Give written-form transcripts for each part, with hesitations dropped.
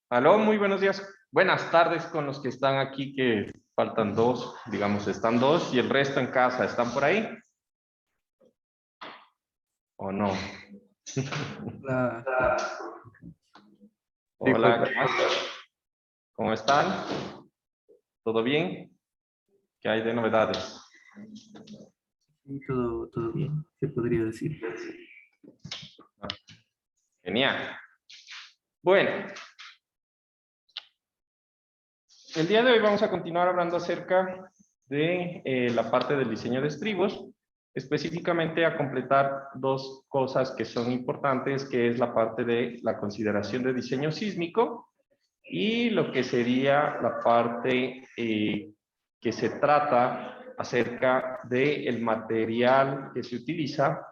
Aló, muy buenos días. Buenas tardes con los que están aquí, que faltan dos, digamos, están dos y el resto en casa. ¿Están por ahí? ¿O no? Hola. Hola, ¿qué más? ¿Cómo están? ¿Todo bien? ¿Qué hay de novedades? Sí, todo bien, se podría decir. Genial. Bueno, el día de hoy vamos a continuar hablando acerca de la parte del diseño de estribos, específicamente a completar dos cosas que son importantes, que es la parte de la consideración de diseño sísmico y lo que sería la parte que se trata acerca del material que se utiliza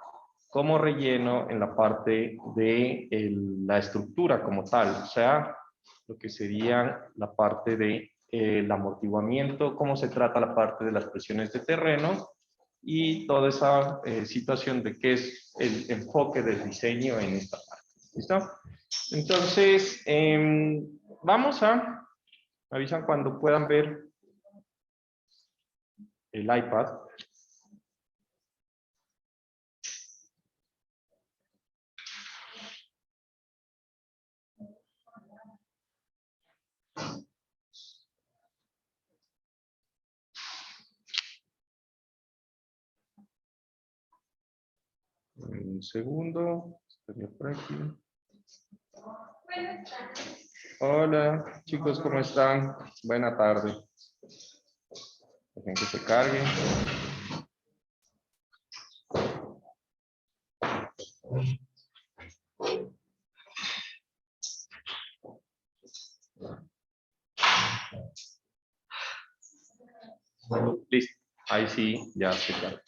como relleno en la parte de la estructura como tal, o sea, lo que sería la parte de el amortiguamiento, cómo se trata la parte de las presiones de terreno y toda esa situación de qué es el enfoque del diseño en esta parte. ¿Listo? Entonces, vamos a, me avisan cuando puedan ver el iPad. Un segundo, estaría por aquí. Hola, chicos, ¿cómo están? Buena tarde. Dejen que se cargue. Listo. Ahí sí, ya se carga.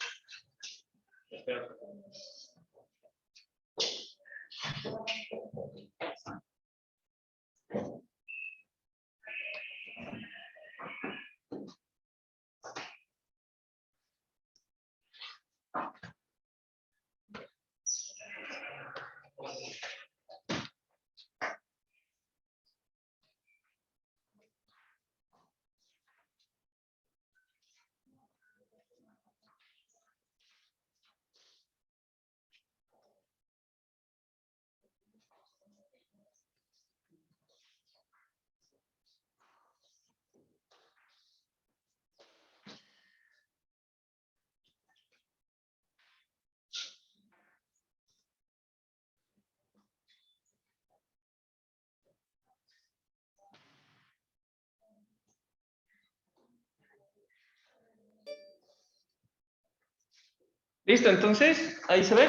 Listo, entonces, ahí se ve.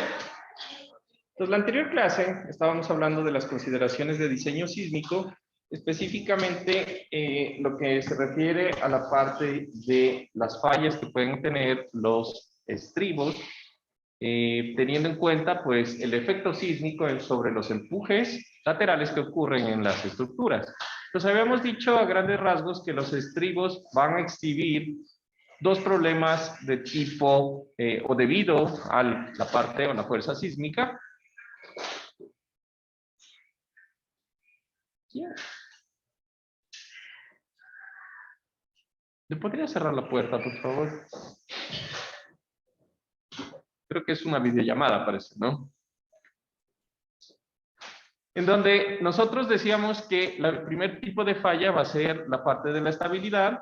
Entonces, la anterior clase estábamos hablando de las consideraciones de diseño sísmico, específicamente lo que se refiere a la parte de las fallas que pueden tener los estribos, teniendo en cuenta pues el efecto sísmico sobre los empujes laterales que ocurren en las estructuras. Entonces, habíamos dicho a grandes rasgos que los estribos van a exhibir dos problemas de tipo o debido a la parte o la fuerza sísmica. ¿Le podría cerrar la puerta, por favor? Creo que es una videollamada, parece, ¿no? En donde nosotros decíamos que el primer tipo de falla va a ser la parte de la estabilidad,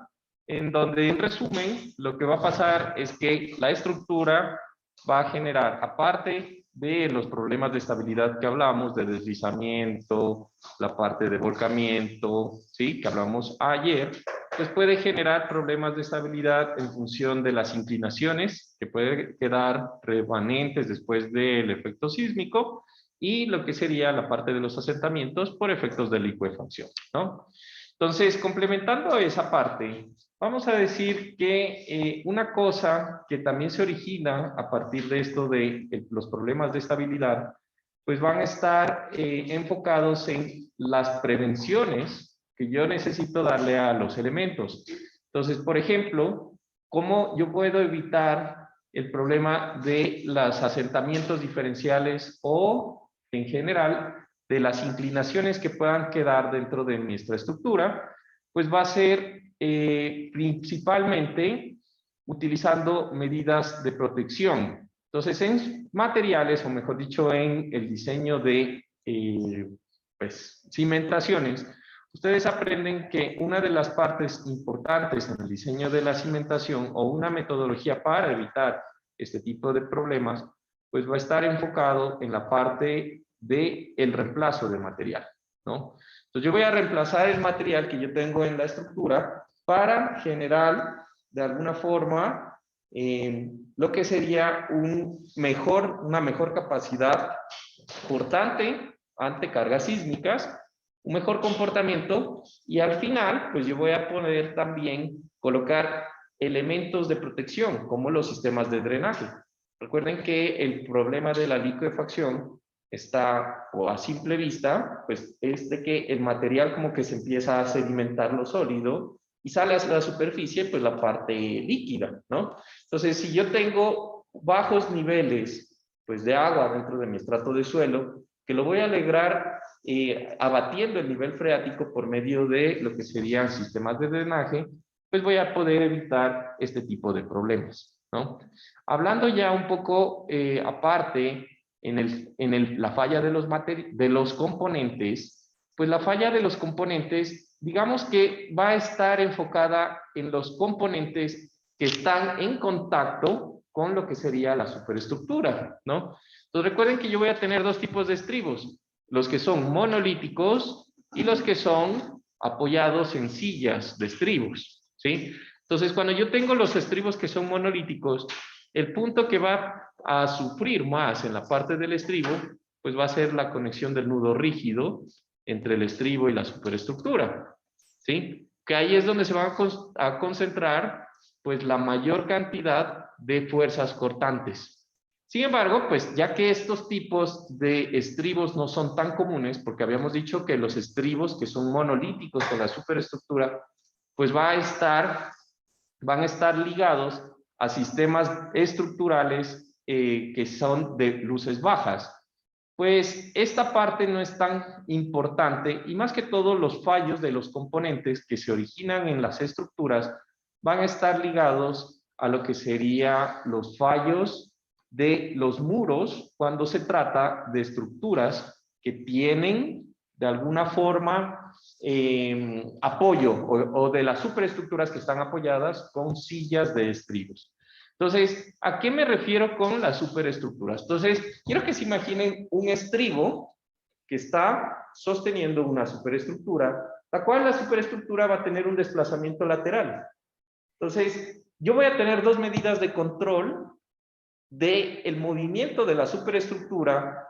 en donde, en resumen, lo que va a pasar es que la estructura va a generar, aparte de los problemas de estabilidad que hablamos, de deslizamiento, la parte de volcamiento, ¿sí?, que hablamos ayer, pues puede generar problemas de estabilidad en función de las inclinaciones que pueden quedar remanentes después del efecto sísmico y lo que sería la parte de los asentamientos por efectos de licuefacción, ¿no? Entonces, complementando esa parte, vamos a decir que una cosa que también se origina a partir de esto de los problemas de estabilidad, pues van a estar enfocados en las prevenciones que yo necesito darle a los elementos. Entonces, por ejemplo, ¿cómo yo puedo evitar el problema de los asentamientos diferenciales o, en general, de las inclinaciones que puedan quedar dentro de nuestra estructura? Pues va a ser principalmente utilizando medidas de protección. Entonces, en materiales, o mejor dicho, en el diseño de cimentaciones, ustedes aprenden que una de las partes importantes en el diseño de la cimentación o una metodología para evitar este tipo de problemas, pues va a estar enfocado en la parte del reemplazo de material, ¿no? Entonces yo voy a reemplazar el material que yo tengo en la estructura para generar de alguna forma lo que sería una mejor capacidad cortante ante cargas sísmicas, un mejor comportamiento, y al final pues yo voy a poder también colocar elementos de protección como los sistemas de drenaje. Recuerden que el problema de la liquefacción está, o a simple vista, pues es de que el material como que se empieza a sedimentar lo sólido y sale hacia la superficie pues la parte líquida, ¿no? Entonces, si yo tengo bajos niveles pues de agua dentro de mi estrato de suelo, que lo voy a lograr abatiendo el nivel freático por medio de lo que serían sistemas de drenaje, pues voy a poder evitar este tipo de problemas, ¿no? Hablando ya un poco aparte en la falla de los componentes, pues la falla de los componentes, digamos que va a estar enfocada en los componentes que están en contacto con lo que sería la superestructura, ¿no? Entonces recuerden que yo voy a tener dos tipos de estribos, los que son monolíticos y los que son apoyados en sillas de estribos, ¿sí? Entonces cuando yo tengo los estribos que son monolíticos, el punto que va a sufrir más en la parte del estribo, pues va a ser la conexión del nudo rígido entre el estribo y la superestructura, ¿sí? Que ahí es donde se va a concentrar pues la mayor cantidad de fuerzas cortantes. Sin embargo, pues ya que estos tipos de estribos no son tan comunes, porque habíamos dicho que los estribos que son monolíticos con la superestructura, pues van a estar ligados a sistemas estructurales que son de luces bajas. Pues esta parte no es tan importante y más que todo los fallos de los componentes que se originan en las estructuras van a estar ligados a lo que serían los fallos de los muros cuando se trata de estructuras que tienen de alguna forma apoyo o de las superestructuras que están apoyadas con sillas de estribos. Entonces, ¿a qué me refiero con las superestructuras? Entonces, quiero que se imaginen un estribo que está sosteniendo una superestructura, la cual la superestructura va a tener un desplazamiento lateral. Entonces, yo voy a tener dos medidas de control del movimiento de la superestructura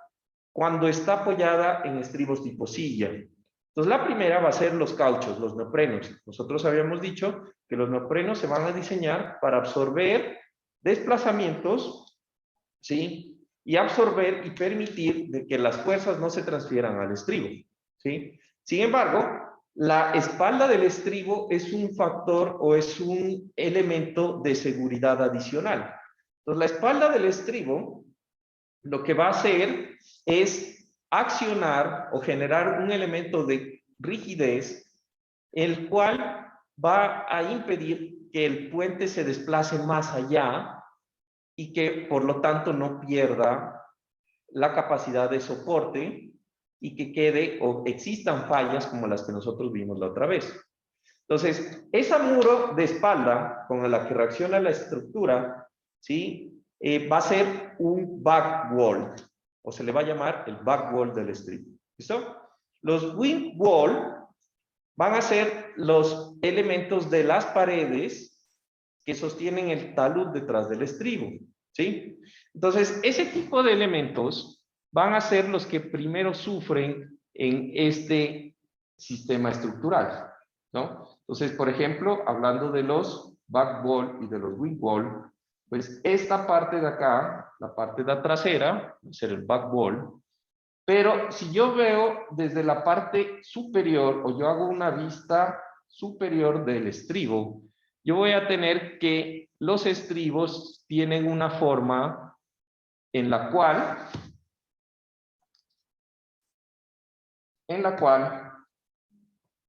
cuando está apoyada en estribos tipo silla. Entonces, la primera va a ser los cauchos, los neoprenos. Nosotros habíamos dicho que los neoprenos se van a diseñar para absorber desplazamientos, ¿sí? Y absorber y permitir de que las fuerzas no se transfieran al estribo, ¿sí? Sin embargo, la espalda del estribo es un factor o es un elemento de seguridad adicional. Entonces, la espalda del estribo lo que va a hacer es accionar o generar un elemento de rigidez, el cual va a impedir que el puente se desplace más allá y que por lo tanto no pierda la capacidad de soporte y que quede o existan fallas como las que nosotros vimos la otra vez. Entonces, ese muro de espalda con la que reacciona la estructura, ¿sí? Va a ser un back wall, o se le va a llamar el back wall del estribo. ¿Listo? Los wing wall van a ser los elementos de las paredes que sostienen el talud detrás del estribo, ¿sí? Entonces, ese tipo de elementos van a ser los que primero sufren en este sistema estructural, ¿no? Entonces, por ejemplo, hablando de los back wall y de los wing wall, pues esta parte de acá, la parte de la trasera, va a ser el back wall, Pero si yo veo desde la parte superior o yo hago una vista superior del estribo, yo voy a tener que los estribos tienen una forma en la cual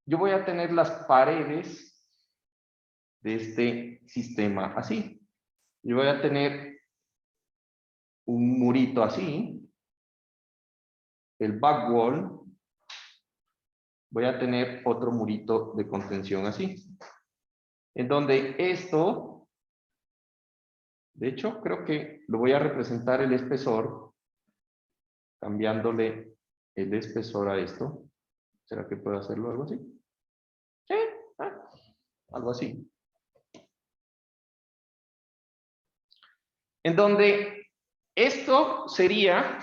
yo voy a tener las paredes de este sistema así. Yo voy a tener un murito así, el back wall, voy a tener otro murito de contención así, en donde esto, de hecho, creo que lo voy a representar el espesor, cambiándole el espesor a esto. ¿Será que puedo hacerlo algo así? Sí, algo así. En donde esto sería,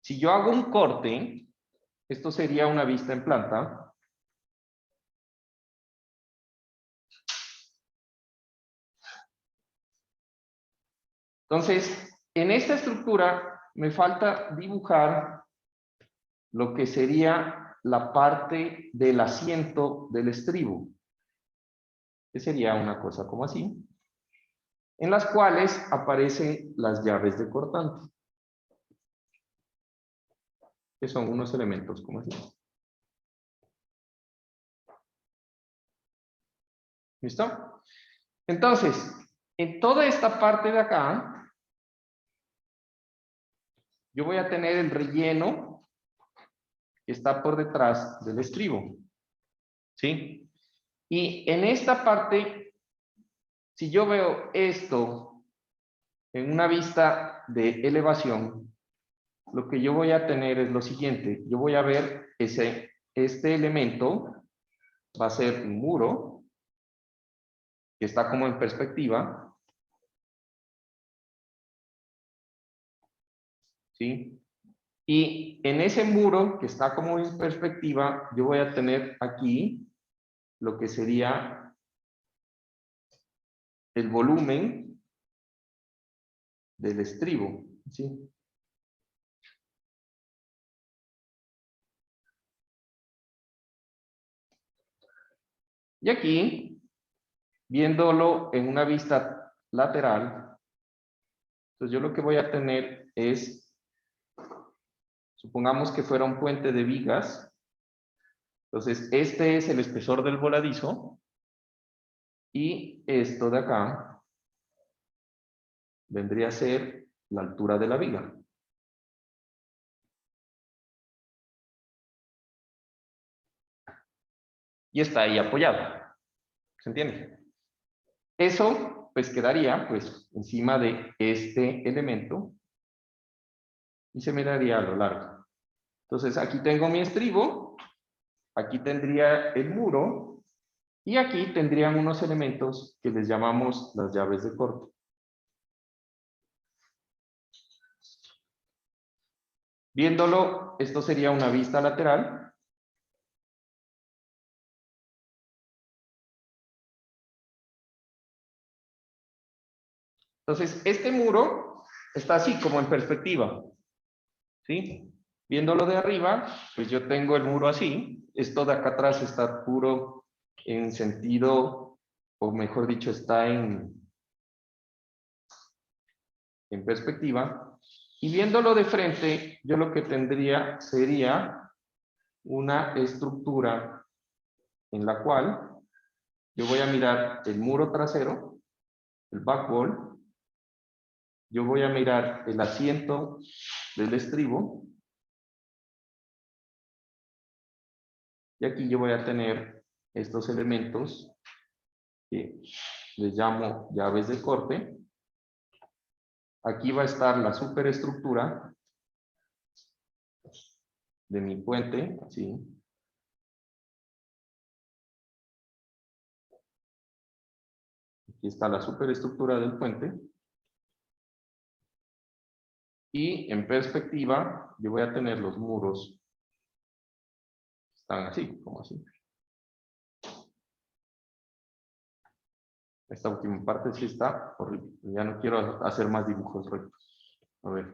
si yo hago un corte, esto sería una vista en planta. Entonces, en esta estructura me falta dibujar lo que sería la parte del asiento del estribo, que sería una cosa como así, en las cuales aparecen las llaves de cortante, que son unos elementos como así. ¿Listo? Entonces, en toda esta parte de acá, yo voy a tener el relleno que está por detrás del estribo. ¿Sí? Y en esta parte, si yo veo esto en una vista de elevación, lo que yo voy a tener es lo siguiente. Yo voy a ver este elemento, va a ser un muro, que está como en perspectiva. ¿Sí? Y en ese muro que está como en perspectiva, yo voy a tener aquí lo que sería el volumen del estribo. ¿Sí? Y aquí, viéndolo en una vista lateral, entonces yo lo que voy a tener es, supongamos que fuera un puente de vigas. Entonces, este es el espesor del voladizo. Y esto de acá vendría a ser la altura de la viga. Y está ahí apoyado. ¿Se entiende? Eso, pues, quedaría, pues, encima de este elemento. Y se me daría a lo largo. Entonces, aquí tengo mi estribo. Aquí tendría el muro. Y aquí tendrían unos elementos que les llamamos las llaves de corte. Viéndolo, esto sería una vista lateral. Entonces, este muro está así como en perspectiva. ¿Sí? Viéndolo de arriba, pues yo tengo el muro así. Esto de acá atrás está puro en sentido, o mejor dicho, está en perspectiva. Y viéndolo de frente, yo lo que tendría sería una estructura en la cual yo voy a mirar el muro trasero, el back wall. Yo voy a mirar el asiento del estribo. Y aquí yo voy a tener estos elementos que les llamo llaves de corte. Aquí va a estar la superestructura de mi puente, ¿sí? Aquí está la superestructura del puente. Y en perspectiva, yo voy a tener los muros. Están así, como así. Esta última parte sí está horrible. Ya no quiero hacer más dibujos rectos. A ver.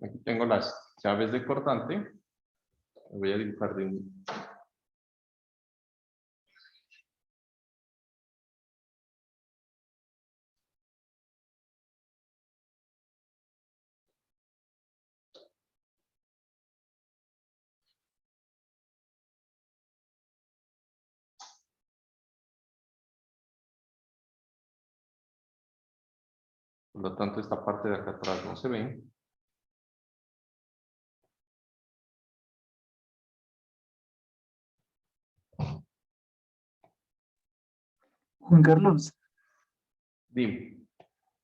Aquí tengo las llaves de cortante. Voy a dibujar de un... Por lo tanto, esta parte de acá atrás no se ve. Juan Carlos, Dime.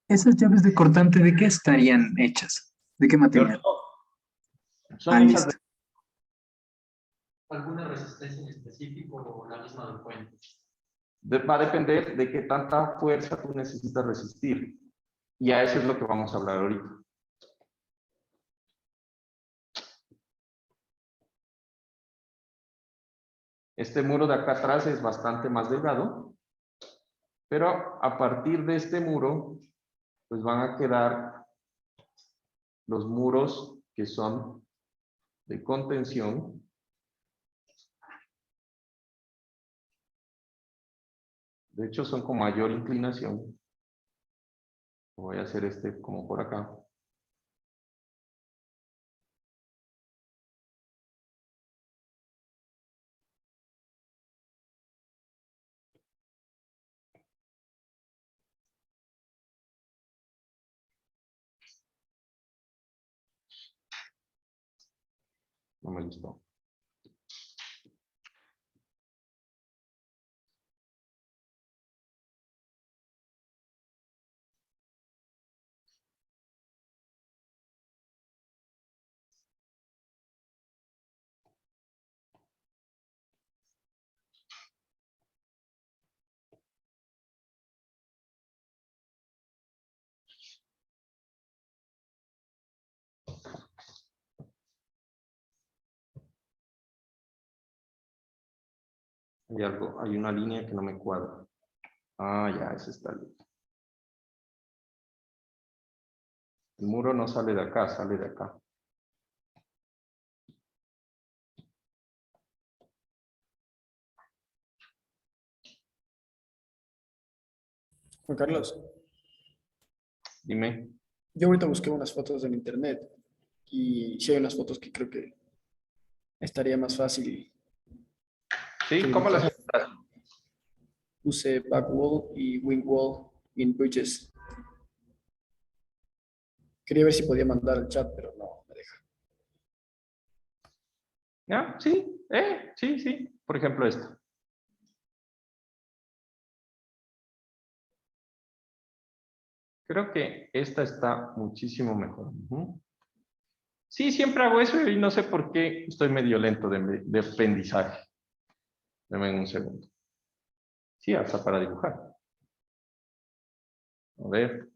¿esas llaves de cortante de qué estarían hechas? ¿De qué material? Son Ah, hechas de... listo. ¿Alguna resistencia en específico o la misma del puente? Va a depender de qué tanta fuerza tú necesitas resistir. Y a eso es lo que vamos a hablar ahorita. Este muro de acá atrás es bastante más delgado, pero a partir de este muro, pues van a quedar los muros que son de contención. De hecho, son con mayor inclinación. Voy a hacer este como por acá. No me gustó. Hay algo, hay una línea que no me cuadra. Ah, ya, esa está bien. El muro no sale de acá, sale de acá. Juan Carlos, Dime. yo ahorita busqué unas fotos en internet y sí hay unas fotos que creo que estaría más fácil que ¿Sí? ¿Cómo las dibujar. encontraste? Puse back wall y wing wall in bridges. Quería ver si podía mandar el chat, pero no me deja. ¿Ya? Sí, sí, sí. Por ejemplo, esto. Creo que esta está muchísimo mejor. Ujú. Sí, siempre hago eso y no sé por qué estoy medio lento de aprendizaje. Dame un segundo. Sí, hasta para dibujar. A ver.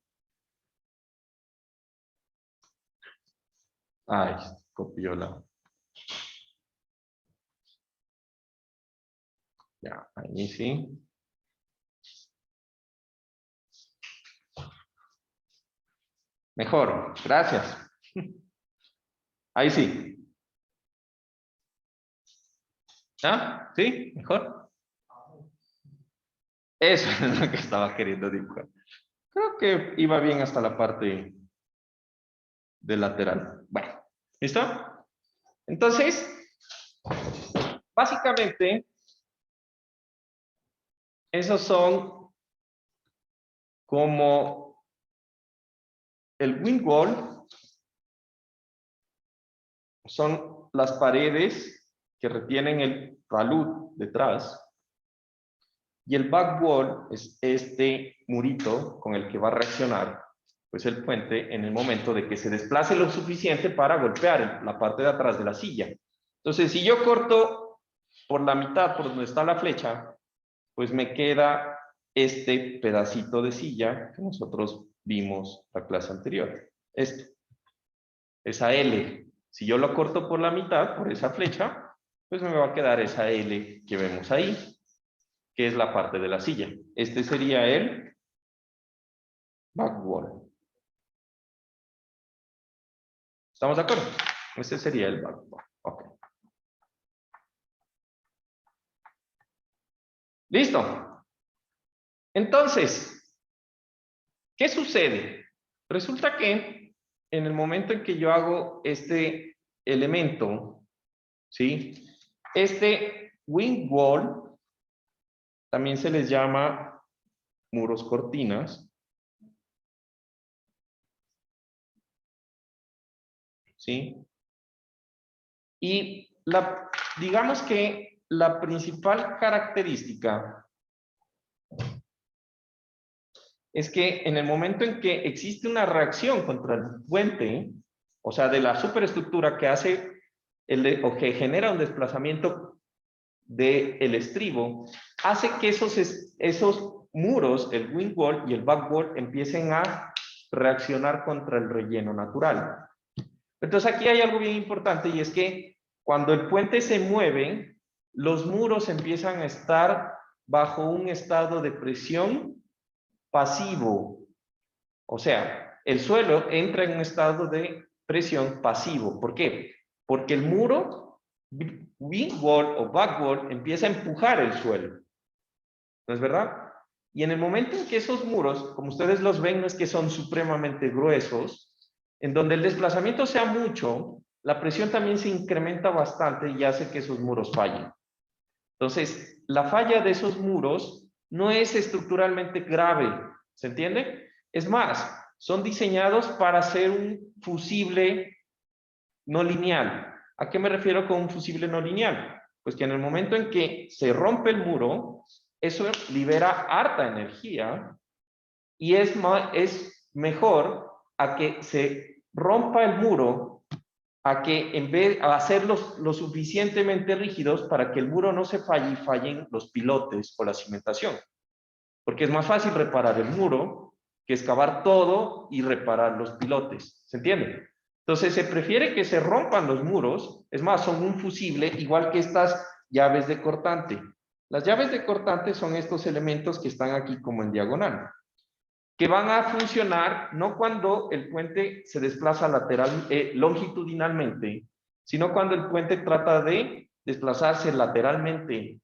Ay, copió la. Ya, ahí sí. Mejor, gracias. Ahí sí. ¿Ah? ¿Sí? ¿Mejor? Eso es lo que estaba queriendo dibujar. Creo que iba bien hasta la parte del lateral. Bueno, ¿listo? Entonces, básicamente, esos son como el wing wall, son las paredes que retienen el talud detrás, y el back wall es este murito con el que va a reaccionar pues el puente en el momento de que se desplace lo suficiente para golpear la parte de atrás de la silla. Entonces, si yo corto por la mitad, por donde está la flecha, pues me queda este pedacito de silla que nosotros vimos la clase anterior. Esto, esa L. Si yo lo corto por la mitad, por esa flecha, pues me va a quedar esa L que vemos ahí, que es la parte de la silla. Este sería el back wall. ¿Estamos de acuerdo? Este sería el backbone. Ok. ¿Listo? Entonces, ¿qué sucede? Resulta que en el momento en que yo hago este elemento, ¿sí? Este wing wall también se les llama muros cortinas, ¿sí? Y digamos que la principal característica es que en el momento en que existe una reacción contra el puente, o sea, de la superestructura que hace o que genera un desplazamiento del estribo, hace que esos muros, el wing wall y el back wall, empiecen a reaccionar contra el relleno natural. Entonces aquí hay algo bien importante, y es que cuando el puente se mueve, los muros empiezan a estar bajo un estado de presión pasivo. O sea, el suelo entra en un estado de presión pasivo. ¿Por qué? Porque el muro, wing wall o back wall, empieza a empujar el suelo. ¿No es verdad? Y en el momento en que esos muros, como ustedes los ven, no es que son supremamente gruesos, en donde el desplazamiento sea mucho, la presión también se incrementa bastante y hace que esos muros fallen. Entonces, la falla de esos muros no es estructuralmente grave, ¿se entiende? Es más, son diseñados para ser un fusible no lineal. ¿A qué me refiero con un fusible no lineal? Pues que en el momento en que se rompe el muro, eso libera harta energía y es mejor a que se rompa el muro, a que en vez de hacerlos lo suficientemente rígidos para que el muro no se falle y fallen los pilotes o la cimentación. Porque es más fácil reparar el muro que excavar todo y reparar los pilotes. ¿Se entiende? Entonces se prefiere que se rompan los muros, es más, son un fusible, igual que estas llaves de cortante. Las llaves de cortante son estos elementos que están aquí como en diagonal, que van a funcionar no cuando el puente se desplaza longitudinalmente, sino cuando el puente trata de desplazarse lateralmente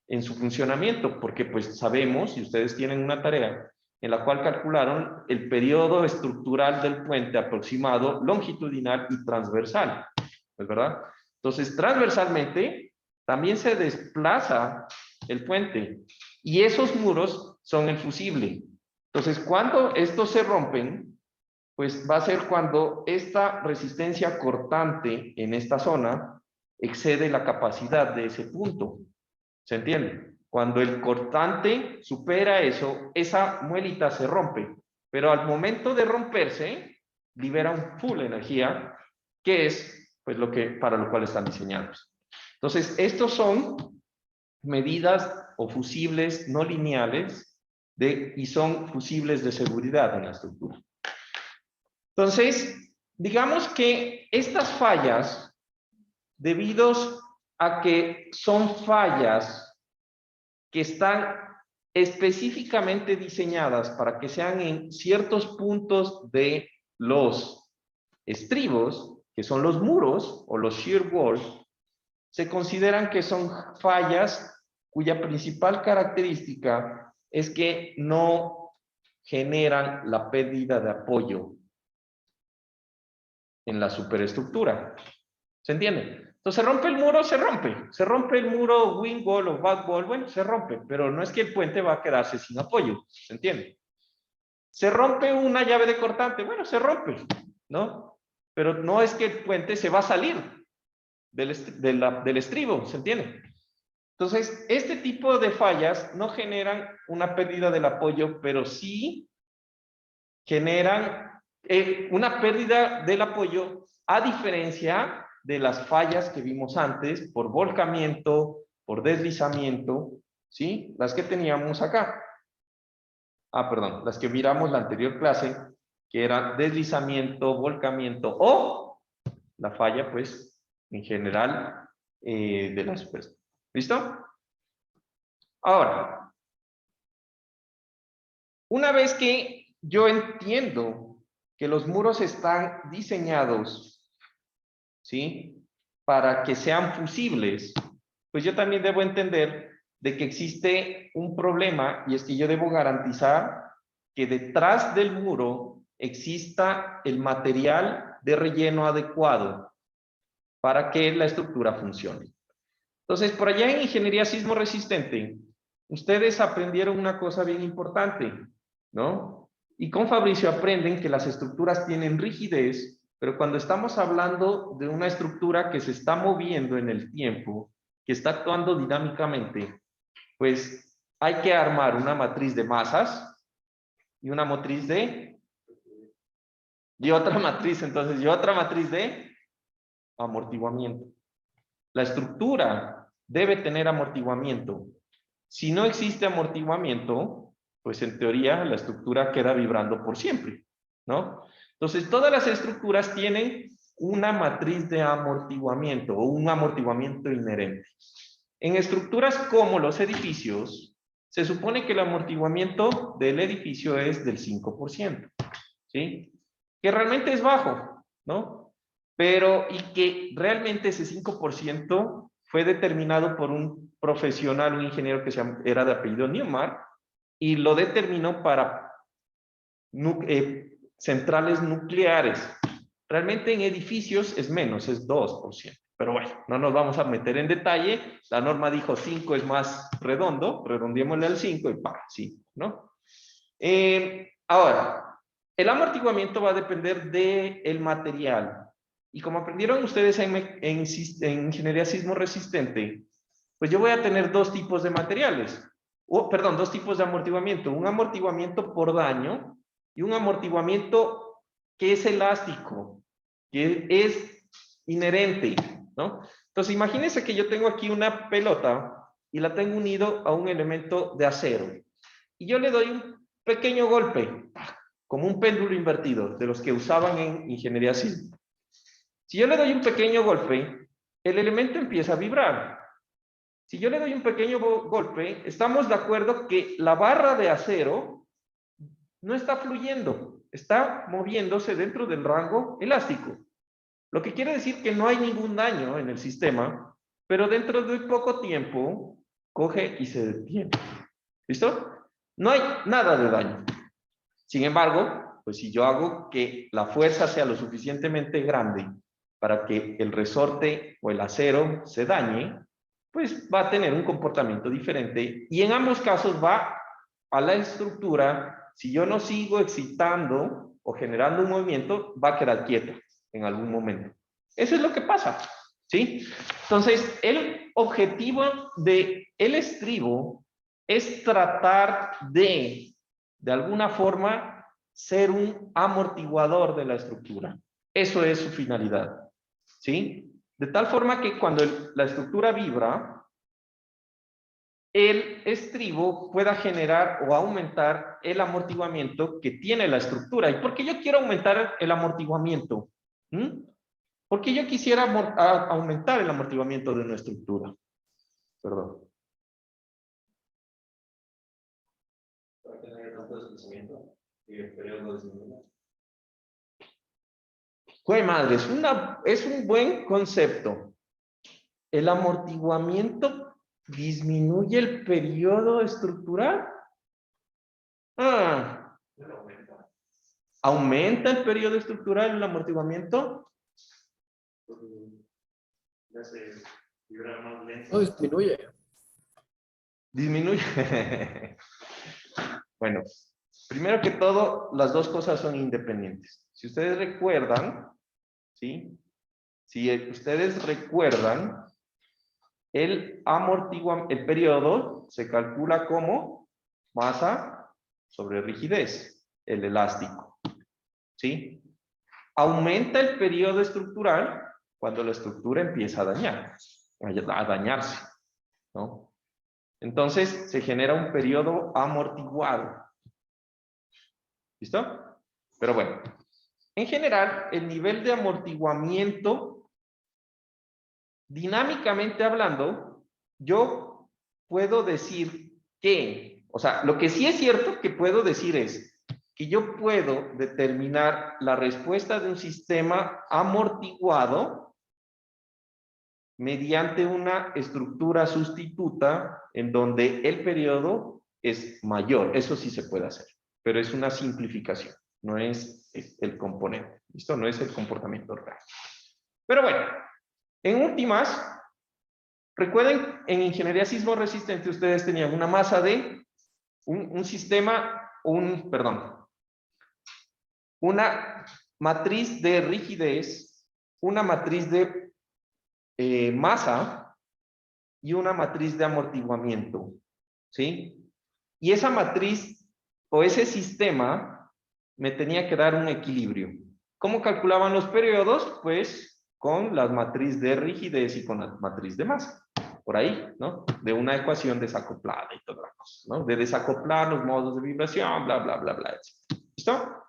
en su funcionamiento, porque pues sabemos, y ustedes tienen una tarea en la cual calcularon el periodo estructural del puente aproximado longitudinal y transversal, ¿es verdad? Entonces, transversalmente también se desplaza el puente y esos muros son el fusible. Entonces, cuando estos se rompen, pues va a ser cuando esta resistencia cortante en esta zona excede la capacidad de ese punto. ¿Se entiende? Cuando el cortante supera eso, esa muelita se rompe, pero al momento de romperse, libera un full energía, que es pues para lo cual están diseñados. Entonces, estos son medidas o fusibles no lineales y son fusibles de seguridad en la estructura. Entonces, digamos que estas fallas, debidos a que son fallas que están específicamente diseñadas para que sean en ciertos puntos de los estribos, que son los muros o los shear walls, se consideran que son fallas cuya principal característica es que no generan la pérdida de apoyo en la superestructura. ¿Se entiende? Entonces, se rompe el muro, se rompe. Se rompe el muro wing wall o back wall, bueno, se rompe, pero no es que el puente va a quedarse sin apoyo, ¿se entiende? Se rompe una llave de cortante, bueno, se rompe, ¿no? Pero no es que el puente se va a salir del estribo, ¿se entiende? Entonces, este tipo de fallas no generan una pérdida del apoyo, pero sí generan una pérdida del apoyo, a diferencia de las fallas que vimos antes por volcamiento, por deslizamiento, ¿sí? Las que teníamos acá. Perdón, las que miramos la anterior clase, que era deslizamiento, volcamiento o la falla, pues, en general de la superficie. ¿Listo? Ahora, una vez que yo entiendo que los muros están diseñados ¿sí? Para que sean fusibles, pues yo también debo entender de que existe un problema, y es que yo debo garantizar que detrás del muro exista el material de relleno adecuado para que la estructura funcione. Entonces, por allá en ingeniería sismo resistente, ustedes aprendieron una cosa bien importante, ¿no? Y con Fabricio aprenden que las estructuras tienen rigidez, pero cuando estamos hablando de una estructura que se está moviendo en el tiempo, que está actuando dinámicamente, pues hay que armar una matriz de masas y una matriz de... y otra matriz, entonces, y otra matriz de amortiguamiento. La estructura debe tener amortiguamiento. Si no existe amortiguamiento, pues en teoría la estructura queda vibrando por siempre, ¿no? Entonces, todas las estructuras tienen una matriz de amortiguamiento o un amortiguamiento inherente. En estructuras como los edificios, se supone que el amortiguamiento del edificio es del 5%, ¿sí? Que realmente es bajo, ¿no? Pero, y que realmente ese 5% fue determinado por un profesional, un ingeniero que era de apellido Newmark, y lo determinó para centrales nucleares. Realmente en edificios es menos, es 2%. Pero bueno, no nos vamos a meter en detalle. La norma dijo 5 es más redondo, redondeémosle al 5 y pa, sí, ¿no? Ahora, el amortiguamiento va a depender del material. Y como aprendieron ustedes en ingeniería sismo resistente, pues yo voy a tener dos tipos de materiales. Dos tipos de amortiguamiento. Un amortiguamiento por daño y un amortiguamiento que es elástico, que es inherente, ¿no? Entonces, imagínense que yo tengo aquí una pelota y la tengo unido a un elemento de acero. Y yo le doy un pequeño golpe, como un péndulo invertido, de los que usaban en ingeniería sismo. Si yo le doy un pequeño golpe, el elemento empieza a vibrar. Si yo le doy un pequeño golpe, estamos de acuerdo que la barra de acero no está fluyendo, está moviéndose dentro del rango elástico. Lo que quiere decir que no hay ningún daño en el sistema, pero dentro de poco tiempo coge y se detiene. ¿Listo? No hay nada de daño. Sin embargo, pues si yo hago que la fuerza sea lo suficientemente grande para que el resorte o el acero se dañe, pues va a tener un comportamiento diferente y en ambos casos va a la estructura. Si yo no sigo excitando o generando un movimiento, va a quedar quieta en algún momento. Eso es lo que pasa, ¿sí? Entonces, el objetivo del estribo es tratar de alguna forma, ser un amortiguador de la estructura. Eso es su finalidad, ¿sí? De tal forma que cuando la estructura vibra, el estribo pueda generar o aumentar el amortiguamiento que tiene la estructura. ¿Y por qué yo quiero aumentar el amortiguamiento? ¿Por qué yo quisiera aumentar el amortiguamiento de una estructura? Perdón. Para tener tanto desplazamiento y el periodo de disminución. ¡Jue madre! Es un buen concepto. El amortiguamiento disminuye el periodo estructural. ¿Aumenta el periodo estructural el amortiguamiento? Ya se vibra más lento. No, disminuye. Disminuye. Bueno, primero que todo, las dos cosas son independientes. Si ustedes recuerdan, ¿sí? Si ustedes recuerdan, el periodo se calcula como masa sobre rigidez, el elástico, ¿sí? Aumenta el periodo estructural cuando la estructura empieza a dañarse, ¿no? Entonces se genera un periodo amortiguado. ¿Listo? Pero bueno, en general, el nivel de amortiguamiento, dinámicamente hablando, yo puedo decir que, o sea, lo que sí es cierto que puedo decir es que yo puedo determinar la respuesta de un sistema amortiguado mediante una estructura sustituta en donde el periodo es mayor. Eso sí se puede hacer, pero es una simplificación, no es el componente. ¿Listo? No es el comportamiento real. Pero bueno, en últimas, recuerden, en ingeniería sismo resistente ustedes tenían una masa de un sistema, una matriz de rigidez, una matriz de masa y una matriz de amortiguamiento, ¿sí? Y esa matriz o ese sistema me tenía que dar un equilibrio. ¿Cómo calculaban los periodos? Pues con la matriz de rigidez y con la matriz de masa. Por ahí, ¿no? De una ecuación desacoplada y toda la cosa, ¿no? De desacoplar los modos de vibración, bla, bla, bla, bla, etc. ¿Listo?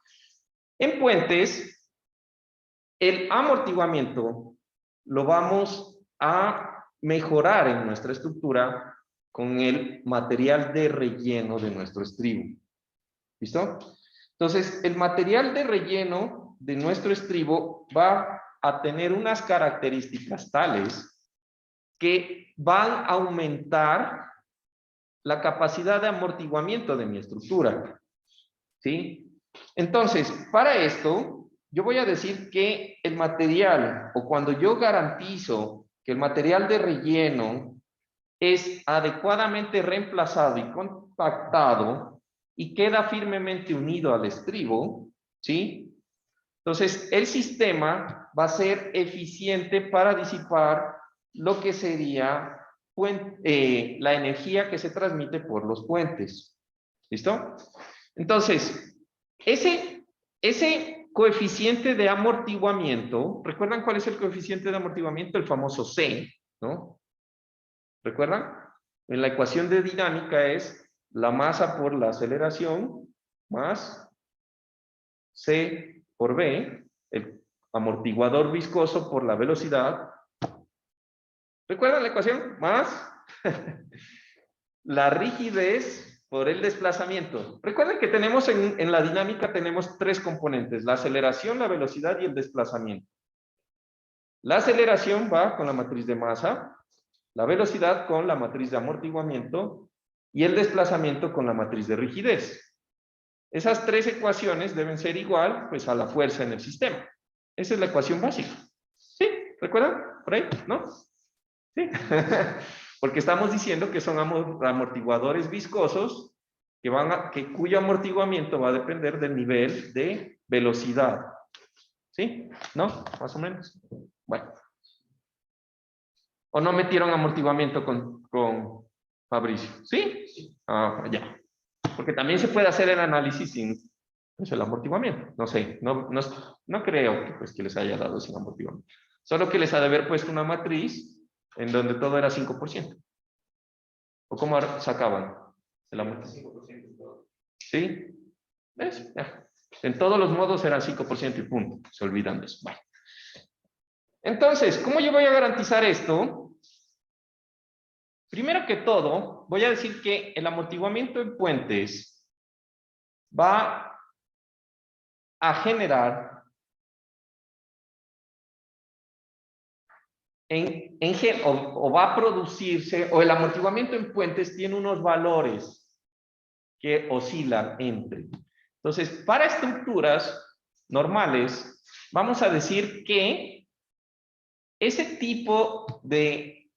En puentes, el amortiguamiento lo vamos a mejorar en nuestra estructura con el material de relleno de nuestro estribo. ¿Listo? Entonces, el material de relleno de nuestro estribo va a tener unas características tales que van a aumentar la capacidad de amortiguamiento de mi estructura. ¿Sí? Entonces, para esto, yo voy a decir que el material, o cuando yo garantizo que el material de relleno es adecuadamente reemplazado y compactado y queda firmemente unido al estribo, ¿sí? Entonces, el sistema va a ser eficiente para disipar lo que sería la energía que se transmite por los puentes. ¿Listo? Entonces, ese coeficiente de amortiguamiento, ¿recuerdan cuál es el coeficiente de amortiguamiento? El famoso C, ¿no? ¿Recuerdan? En la ecuación de dinámica es la masa por la aceleración más C por B, el amortiguador viscoso por la velocidad. ¿Recuerdan la ecuación? Más la rigidez por el desplazamiento. Recuerden que tenemos en la dinámica tenemos tres componentes: la aceleración, la velocidad y el desplazamiento. La aceleración va con la matriz de masa, la velocidad con la matriz de amortiguamiento y el desplazamiento con la matriz de rigidez. Esas tres ecuaciones deben ser igual pues a la fuerza en el sistema. Esa es la ecuación básica. ¿Sí? ¿Recuerdan? ¿Por ahí? ¿No? ¿Sí? Porque estamos diciendo que son amortiguadores viscosos cuyo amortiguamiento va a depender del nivel de velocidad. ¿Sí? ¿No? Más o menos. Bueno. ¿O no metieron amortiguamiento con Fabricio? ¿Sí? Ah, ya. Porque también se puede hacer el análisis sin pues, el amortiguamiento. No sé, no creo que, pues, que les haya dado sin amortiguamiento. Solo que les ha de haber puesto una matriz en donde todo era 5%. ¿O cómo sacaban el amortiguamiento? 5%. ¿Sí? ¿Ves? Ya. En todos los modos era 5% y punto. Se olvidan de eso. Bueno. Entonces, ¿cómo yo voy a garantizar esto? Primero que todo, voy a decir que el amortiguamiento en puentes va a generar o va a producirse, o el amortiguamiento en puentes tiene unos valores que oscilan entre. Entonces, para estructuras normales, vamos a decir que ese tipo de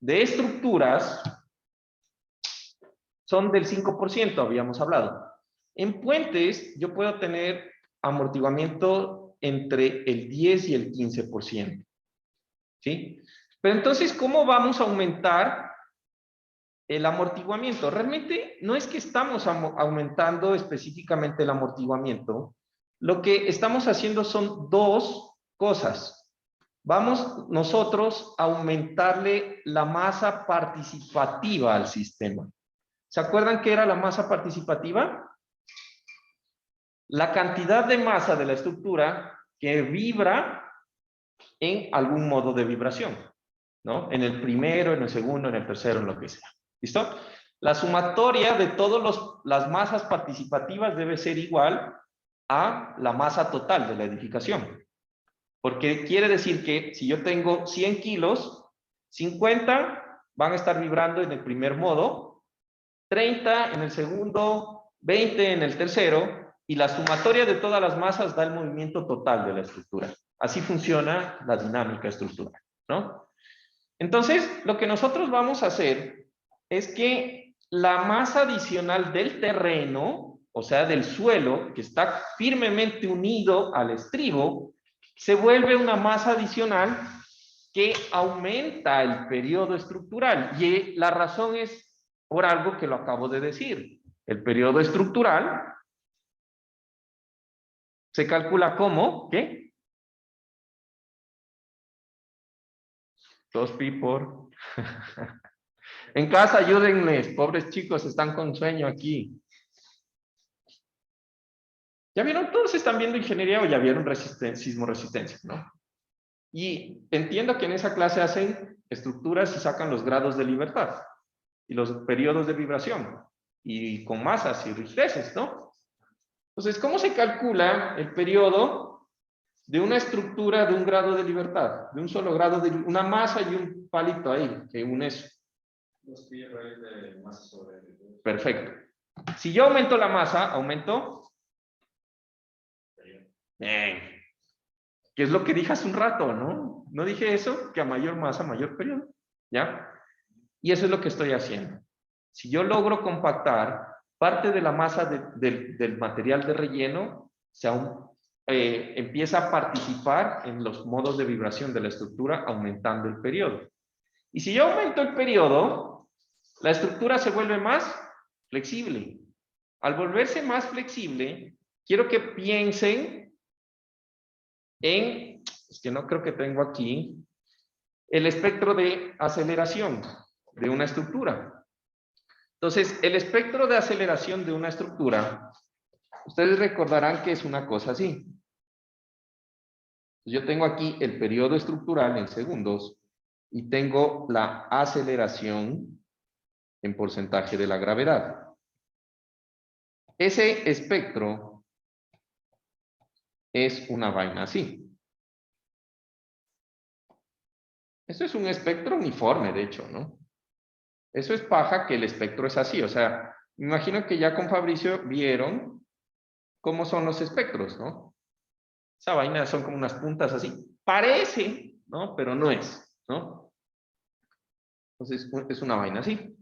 estructuras son del 5%, habíamos hablado. En puentes, yo puedo tener amortiguamiento entre el 10 y el 15%. ¿Sí? Pero entonces, ¿cómo vamos a aumentar el amortiguamiento? Realmente no es que estamos aumentando específicamente el amortiguamiento. Lo que estamos haciendo son dos cosas. Vamos nosotros a aumentarle la masa participativa al sistema. ¿Se acuerdan qué era la masa participativa? La cantidad de masa de la estructura que vibra en algún modo de vibración, ¿no? En el primero, en el segundo, en el tercero, en lo que sea. ¿Listo? La sumatoria de todas las masas participativas debe ser igual a la masa total de la edificación. Porque quiere decir que si yo tengo 100 kilos, 50 van a estar vibrando en el primer modo, 30 en el segundo, 20 en el tercero, y la sumatoria de todas las masas da el movimiento total de la estructura. Así funciona la dinámica estructural, ¿no? Entonces, lo que nosotros vamos a hacer es que la masa adicional del terreno, o sea, del suelo, que está firmemente unido al estribo, se vuelve una masa adicional que aumenta el periodo estructural. Y la razón es por algo que lo acabo de decir. El periodo estructural se calcula como, ¿qué? 2pi por... En casa ayúdenles, pobres chicos, están con sueño aquí. ¿Ya vieron? Todos están viendo ingeniería o ya vieron sismo resistencia, ¿no? Y entiendo que en esa clase hacen estructuras y sacan los grados de libertad y los periodos de vibración y con masas y rigideces, ¿no? Entonces, ¿cómo se calcula el periodo de una estructura de un grado de libertad? De un solo grado de una masa y un palito ahí que une eso. 2pi raíz de masa sobre... Perfecto. Si yo aumento la masa, aumento. Bien. Que es lo que dije hace un rato, ¿no? ¿No dije eso? Que a mayor masa, mayor periodo. ¿Ya? Y eso es lo que estoy haciendo. Si yo logro compactar parte de la masa del material de relleno, empieza a participar en los modos de vibración de la estructura, aumentando el periodo. Y si yo aumento el periodo, la estructura se vuelve más flexible. Al volverse más flexible, quiero que piensen en, es que no creo que tengo aquí, el espectro de aceleración de una estructura. Entonces, el espectro de aceleración de una estructura, ustedes recordarán que es una cosa así. Yo tengo aquí el periodo estructural en segundos y tengo la aceleración en porcentaje de la gravedad. Ese espectro es una vaina así. Eso es un espectro uniforme, de hecho, ¿no? Eso es paja que el espectro es así. O sea, me imagino que ya con Fabricio vieron cómo son los espectros, ¿no? Esa vaina son como unas puntas así. Parece, ¿no? Pero no es, ¿no? Entonces, es una vaina así.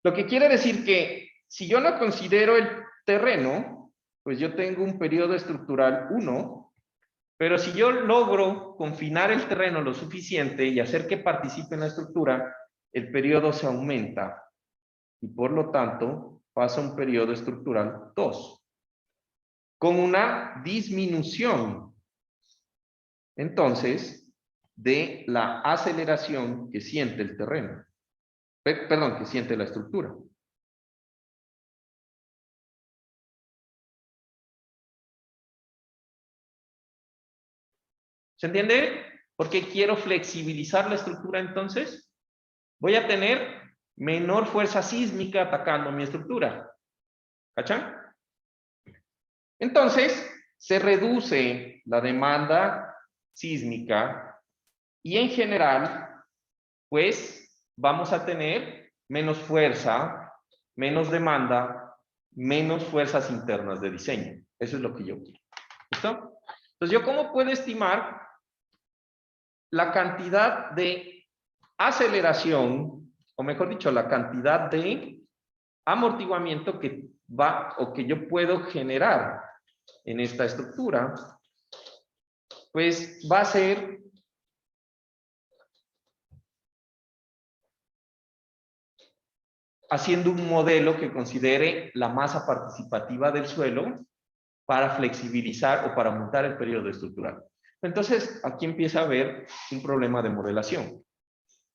Lo que quiere decir que si yo no considero el terreno, pues yo tengo un periodo estructural 1, pero si yo logro confinar el terreno lo suficiente y hacer que participe en la estructura, el periodo se aumenta y por lo tanto pasa a un periodo estructural 2, con una disminución, entonces, de la aceleración que siente el terreno. Perdón, que siente la estructura. ¿Se entiende? Porque quiero flexibilizar la estructura entonces. Voy a tener menor fuerza sísmica atacando mi estructura. ¿Cachan? Entonces, se reduce la demanda sísmica y en general, pues, vamos a tener menos fuerza, menos demanda, menos fuerzas internas de diseño. Eso es lo que yo quiero. ¿Listo? Entonces, ¿yo cómo puedo estimar la cantidad de aceleración, o mejor dicho, la cantidad de amortiguamiento que va o que yo puedo generar en esta estructura? Pues va a ser haciendo un modelo que considere la masa participativa del suelo para flexibilizar o para aumentar el periodo estructural. Entonces, aquí empieza a haber un problema de modelación.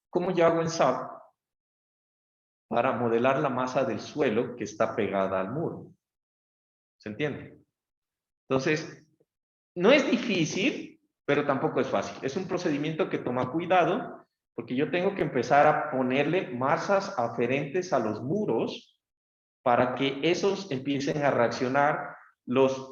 ¿Cómo yo hago en SAP para modelar la masa del suelo que está pegada al muro? ¿Se entiende? Entonces, no es difícil, pero tampoco es fácil. Es un procedimiento que toma cuidado, porque yo tengo que empezar a ponerle masas aferentes a los muros para que esos empiecen a reaccionar.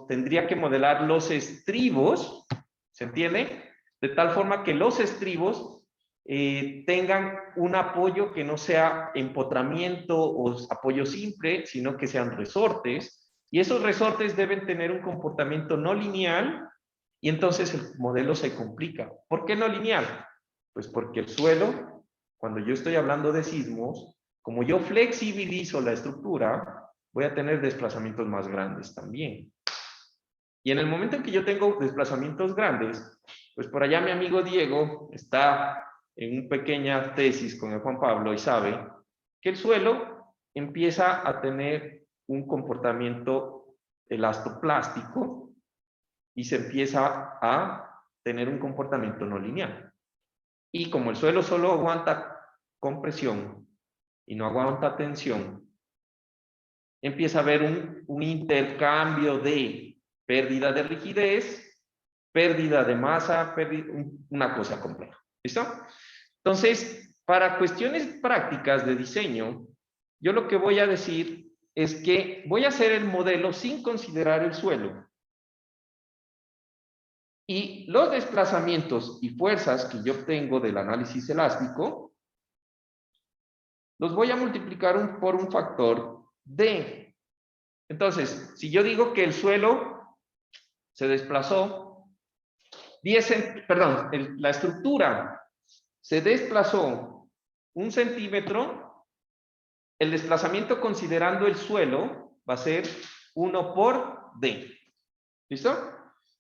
Tendría que modelar los estribos ¿Se entiende? De tal forma que los estribos tengan un apoyo que no sea empotramiento o apoyo simple, sino que sean resortes. Y esos resortes deben tener un comportamiento no lineal y entonces el modelo se complica. ¿Por qué no lineal? Pues porque el suelo, cuando yo estoy hablando de sismos, como yo flexibilizo la estructura, voy a tener desplazamientos más grandes también. Y en el momento en que yo tengo desplazamientos grandes, pues por allá mi amigo Diego está en una pequeña tesis con el Juan Pablo y sabe que el suelo empieza a tener un comportamiento elastoplástico y se empieza a tener un comportamiento no lineal. Y como el suelo solo aguanta compresión y no aguanta tensión, empieza a haber un intercambio de pérdida de rigidez, pérdida de masa, una cosa compleja. ¿Listo? Entonces, para cuestiones prácticas de diseño, yo lo que voy a decir es que voy a hacer el modelo sin considerar el suelo. Y los desplazamientos y fuerzas que yo obtengo del análisis elástico, los voy a multiplicar por un factor D. Entonces, si yo digo que el suelo se desplazó 10, perdón, la estructura se desplazó 1 centímetro, el desplazamiento considerando el suelo va a ser 1 por D. ¿Listo?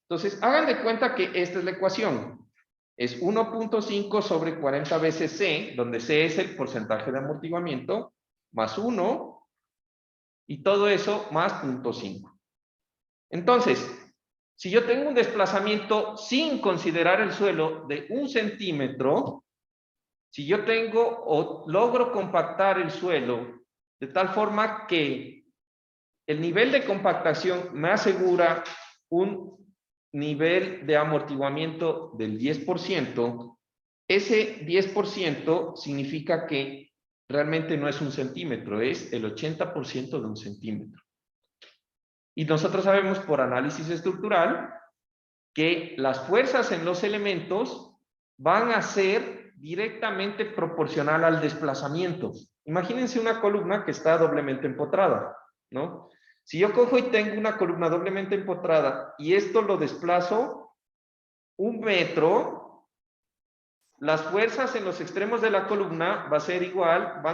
Entonces, hagan de cuenta que esta es la ecuación. Es 1.5 sobre 40 veces C, donde C es el porcentaje de amortiguamiento, más 1, y todo eso más 0.5. Entonces, si yo tengo un desplazamiento sin considerar el suelo de 1 centímetro, si yo tengo o logro compactar el suelo de tal forma que el nivel de compactación me asegura un nivel de amortiguamiento del 10%, ese 10% significa que realmente no es 1 centímetro, es el 80% de 1 centímetro. Y nosotros sabemos por análisis estructural que las fuerzas en los elementos van a ser directamente proporcional al desplazamiento. Imagínense una columna que está doblemente empotrada, ¿no? Si yo cojo y tengo una columna doblemente empotrada y esto lo desplazo 1 metro, las fuerzas en los extremos de la columna van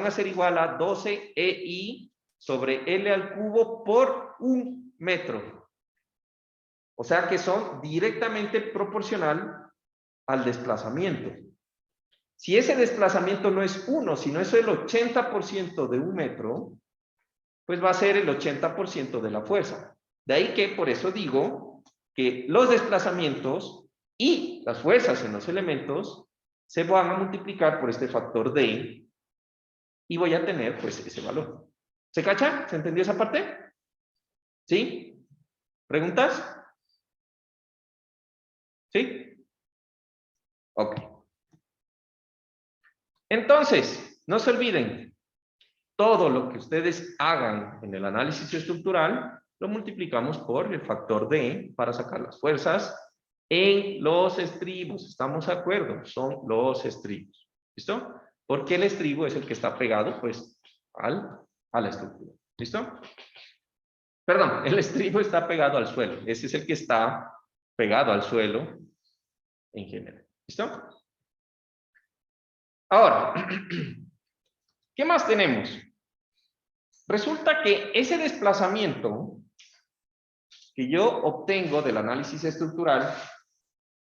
a ser igual a 12 EI sobre L al cubo por 1 metro. O sea que son directamente proporcional al desplazamiento. Si ese desplazamiento no es 1, sino es el 80% de 1 metro, pues va a ser el 80% de la fuerza. De ahí que por eso digo que los desplazamientos y las fuerzas en los elementos se van a multiplicar por este factor D y voy a tener pues ese valor. ¿Se cacha? ¿Se entendió esa parte? ¿Sí? ¿Preguntas? ¿Sí? Ok. Entonces, no se olviden, todo lo que ustedes hagan en el análisis estructural lo multiplicamos por el factor D para sacar las fuerzas en los estribos. ¿Estamos de acuerdo? Son los estribos. ¿Listo? Porque el estribo es el que está pegado pues a la estructura. ¿Listo? Perdón, el estribo está pegado al suelo. Ese es el que está pegado al suelo en general. ¿Listo? Ahora, ¿qué más tenemos? Resulta que ese desplazamiento que yo obtengo del análisis estructural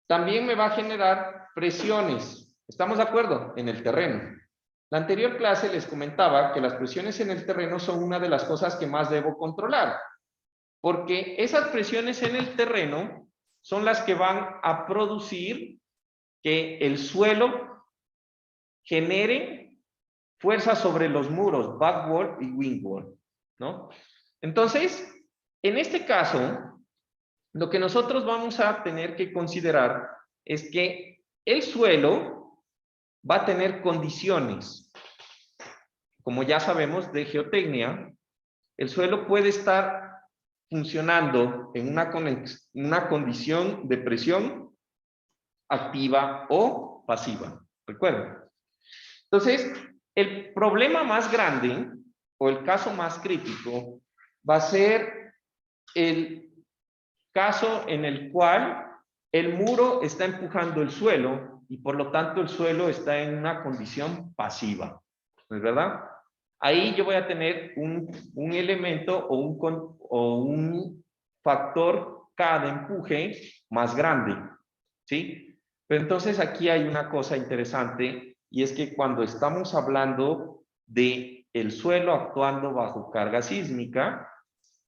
también me va a generar presiones. ¿Estamos de acuerdo? En el terreno. La anterior clase les comentaba que las presiones en el terreno son una de las cosas que más debo controlar, porque esas presiones en el terreno son las que van a producir que el suelo genere fuerza sobre los muros, backwall y windwall, ¿no? Entonces, en este caso, lo que nosotros vamos a tener que considerar es que el suelo va a tener condiciones. Como ya sabemos de geotecnia, el suelo puede estar funcionando en una condición de presión activa o pasiva. ¿Recuerden? Entonces, el problema más grande o el caso más crítico va a ser el caso en el cual el muro está empujando el suelo y por lo tanto el suelo está en una condición pasiva. ¿No es verdad? Ahí yo voy a tener un elemento o un factor K de empuje más grande. ¿Sí? Pero entonces aquí hay una cosa interesante y es que cuando estamos hablando de el suelo actuando bajo carga sísmica,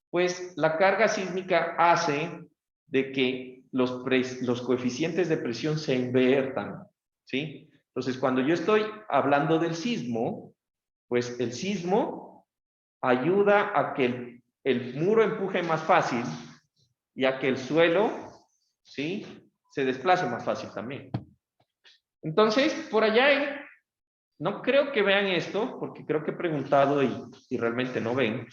pues la carga sísmica hace de que los coeficientes de presión se inviertan, ¿sí? Entonces, cuando yo estoy hablando del sismo, pues el sismo ayuda a que el muro empuje más fácil y a que el suelo, ¿sí?, se desplace más fácil también. Entonces, por allá no creo que vean esto, porque creo que he preguntado y realmente no ven,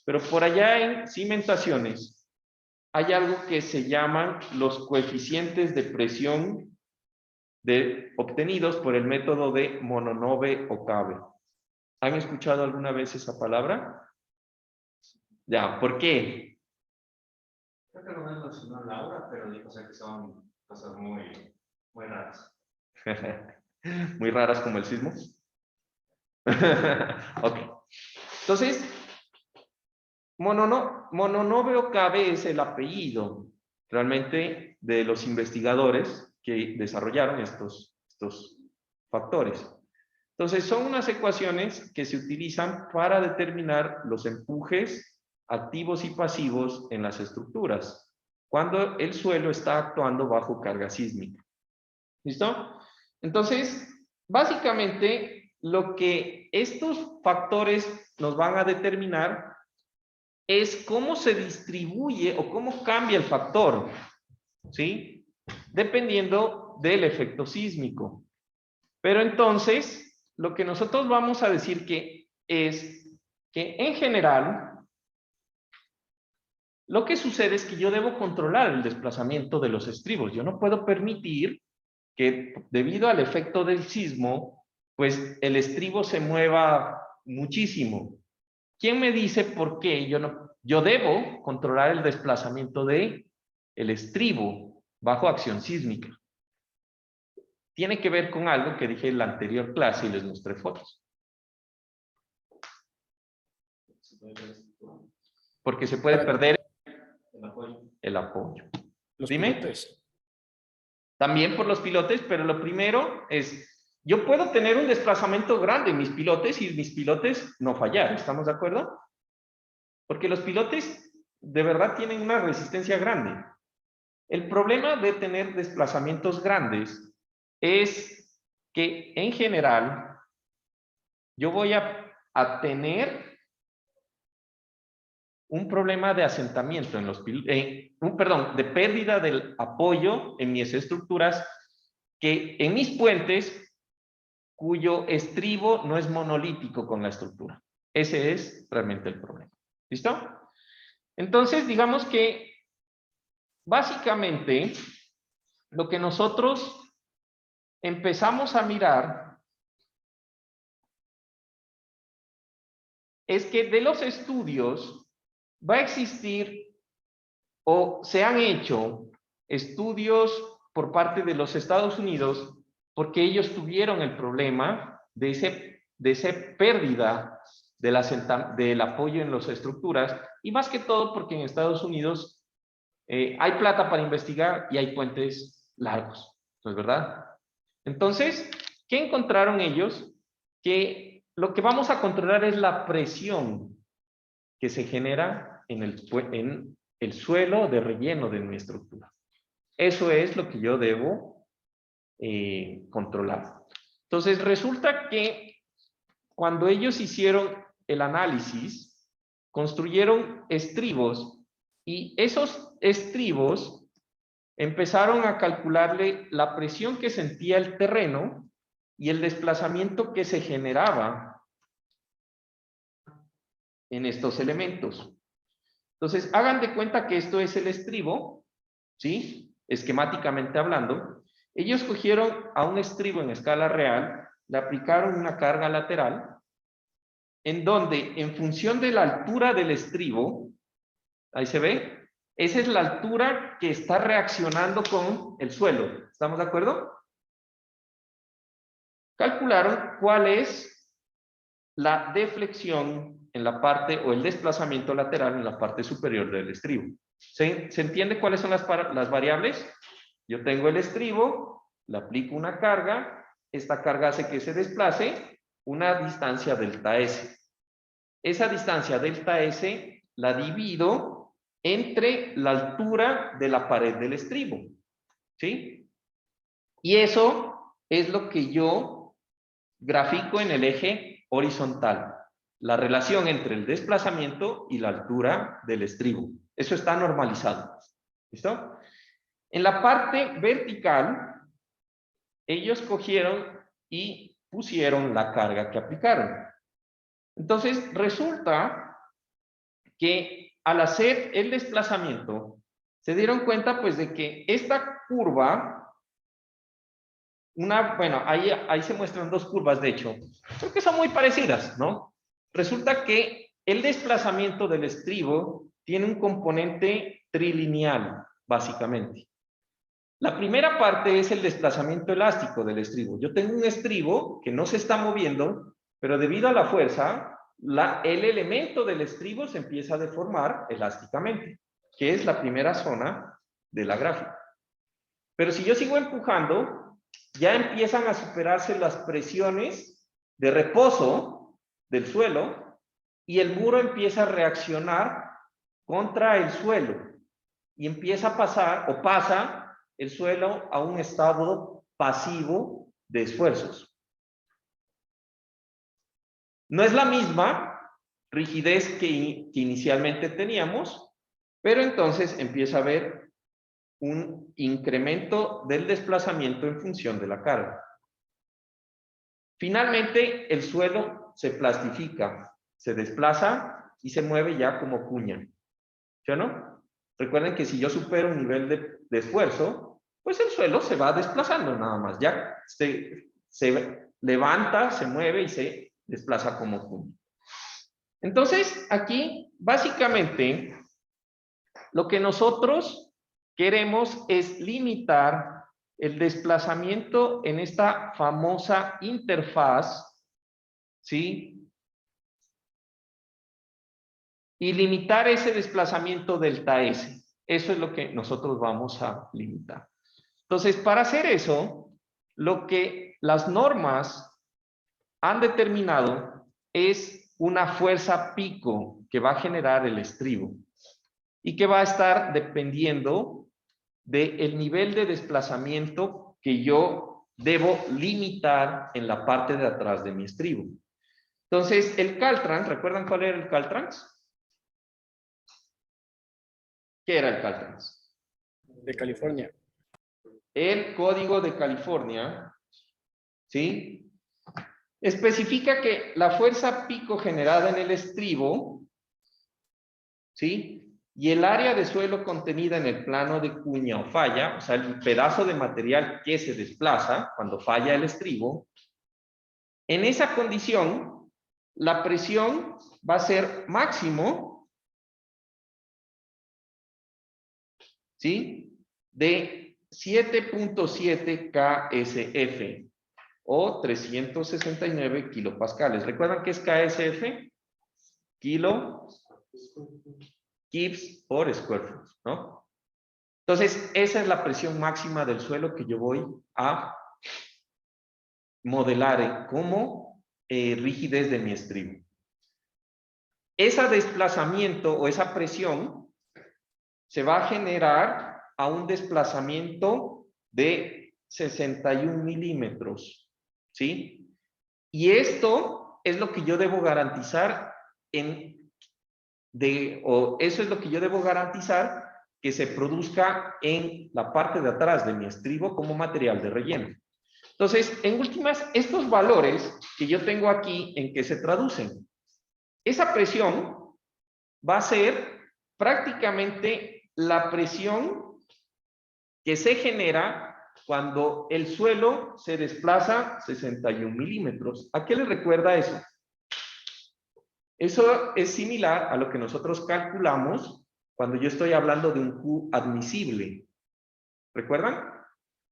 pero por allá en cimentaciones hay algo que se llaman los coeficientes de presión obtenidos por el método de Mononobe-Okabe. ¿Han escuchado alguna vez esa palabra? Ya, ¿por qué? Creo que no me mencionó Laura, pero dijo que son cosas muy, muy raras. Muy raras como el sismo. Ok. Entonces, Mononobe-Okabe es el apellido realmente de los investigadores que desarrollaron estos factores. Entonces, son unas ecuaciones que se utilizan para determinar los empujes activos y pasivos en las estructuras, cuando el suelo está actuando bajo carga sísmica. ¿Listo? Entonces, básicamente, lo que estos factores nos van a determinar es cómo se distribuye o cómo cambia el factor, ¿sí? Dependiendo del efecto sísmico. Pero entonces, lo que nosotros vamos a decir es que en general, lo que sucede es que yo debo controlar el desplazamiento de los estribos. Yo no puedo permitir que debido al efecto del sismo, pues el estribo se mueva muchísimo. ¿Quién me dice por qué yo debo controlar el desplazamiento de el estribo bajo acción sísmica? Tiene que ver con algo que dije en la anterior clase y les mostré fotos. Porque se puede perder el apoyo. Los Dime. pilotes. También por los pilotes, pero lo primero es, yo puedo tener un desplazamiento grande en mis pilotes y mis pilotes no fallar, ¿estamos de acuerdo? Porque los pilotes de verdad tienen una resistencia grande. El problema de tener desplazamientos grandes es que en general yo voy a tener un problema de asentamiento en los perdón, de pérdida del apoyo en mis estructuras, que en mis puentes, cuyo estribo no es monolítico con la estructura. Ese es realmente el problema. ¿Listo? Entonces, digamos que básicamente lo que nosotros empezamos a mirar es que de los estudios va a existir o se han hecho estudios por parte de los Estados Unidos porque ellos tuvieron el problema de esa pérdida del apoyo en las estructuras y más que todo porque en Estados Unidos hay plata para investigar y hay puentes largos, ¿no es verdad? Entonces, ¿qué encontraron ellos? Que lo que vamos a controlar es la presión que se genera en el suelo de relleno de mi estructura. Eso es lo que yo debo controlar. Entonces, resulta que cuando ellos hicieron el análisis, construyeron estribos y esos estribos empezaron a calcularle la presión que sentía el terreno y el desplazamiento que se generaba en estos elementos. Entonces, hagan de cuenta que esto es el estribo, ¿sí? Esquemáticamente hablando, Ellos cogieron a un estribo en escala real, le aplicaron una carga lateral, en donde en función de la altura del estribo, ahí se ve, esa es la altura que está reaccionando con el suelo. ¿Estamos de acuerdo? Calcularon cuál es la deflexión en la parte, o el desplazamiento lateral en la parte superior del estribo. ¿Se entiende cuáles son las variables? Yo tengo el estribo, le aplico una carga, esta carga hace que se desplace una distancia delta S. Esa distancia delta S la divido entre la altura de la pared del estribo, ¿sí? Y eso es lo que yo grafico en el eje horizontal, la relación entre el desplazamiento y la altura del estribo. Eso está normalizado, ¿listo? En la parte vertical, ellos cogieron y pusieron la carga que aplicaron. Entonces, resulta que al hacer el desplazamiento, se dieron cuenta pues de que esta curva, bueno, ahí se muestran dos curvas de hecho, creo que son muy parecidas, ¿no? Resulta que el desplazamiento del estribo tiene un componente trilineal, básicamente. La primera parte es el desplazamiento elástico del estribo. Yo tengo un estribo que no se está moviendo, pero debido a la fuerza, el elemento del estribo se empieza a deformar elásticamente, que es la primera zona de la gráfica. Pero si yo sigo empujando, ya empiezan a superarse las presiones de reposo del suelo y el muro empieza a reaccionar contra el suelo y empieza a pasar, o pasa, el suelo a un estado pasivo de esfuerzos. No es la misma rigidez que inicialmente teníamos, pero entonces empieza a haber un incremento del desplazamiento en función de la carga. Finalmente, el suelo se plastifica, se desplaza y se mueve ya como cuña. ¿Sí o no? Recuerden que si yo supero un nivel de esfuerzo, pues el suelo se va desplazando nada más. Ya se levanta, se mueve y se desplaza como cuña. Entonces, aquí, básicamente, lo que nosotros queremos es limitar el desplazamiento en esta famosa interfaz, ¿sí? Y limitar ese desplazamiento delta S. Eso es lo que nosotros vamos a limitar. Entonces, para hacer eso, lo que las normas han determinado es una fuerza pico que va a generar el estribo y que va a estar dependiendo del nivel de desplazamiento que yo debo limitar en la parte de atrás de mi estribo. Entonces, el Caltrans, ¿recuerdan cuál era el Caltrans? ¿Qué era el Caltrans? De California. El Código de California, ¿sí? Especifica que la fuerza pico generada en el estribo, ¿sí? Y el área de suelo contenida en el plano de cuña o falla, o sea, el pedazo de material que se desplaza cuando falla el estribo, en esa condición, la presión va a ser máximo, ¿sí? De 7.7 KSF o 369 kilopascales. ¿Recuerdan qué es KSF? Kilo Gibbs por square foot, ¿no? Entonces, esa es la presión máxima del suelo que yo voy a modelar como rigidez de mi estribo. Ese desplazamiento o esa presión se va a generar a un desplazamiento de 61 milímetros, ¿sí? Y esto es lo que yo debo garantizar eso es lo que yo debo garantizar que se produzca en la parte de atrás de mi estribo como material de relleno. Entonces, en últimas, estos valores que yo tengo aquí, ¿en qué se traducen? Esa presión va a ser prácticamente la presión que se genera cuando el suelo se desplaza 61 milímetros. ¿A qué le recuerda eso? Eso es similar a lo que nosotros calculamos cuando yo estoy hablando de un Q admisible. ¿Recuerdan?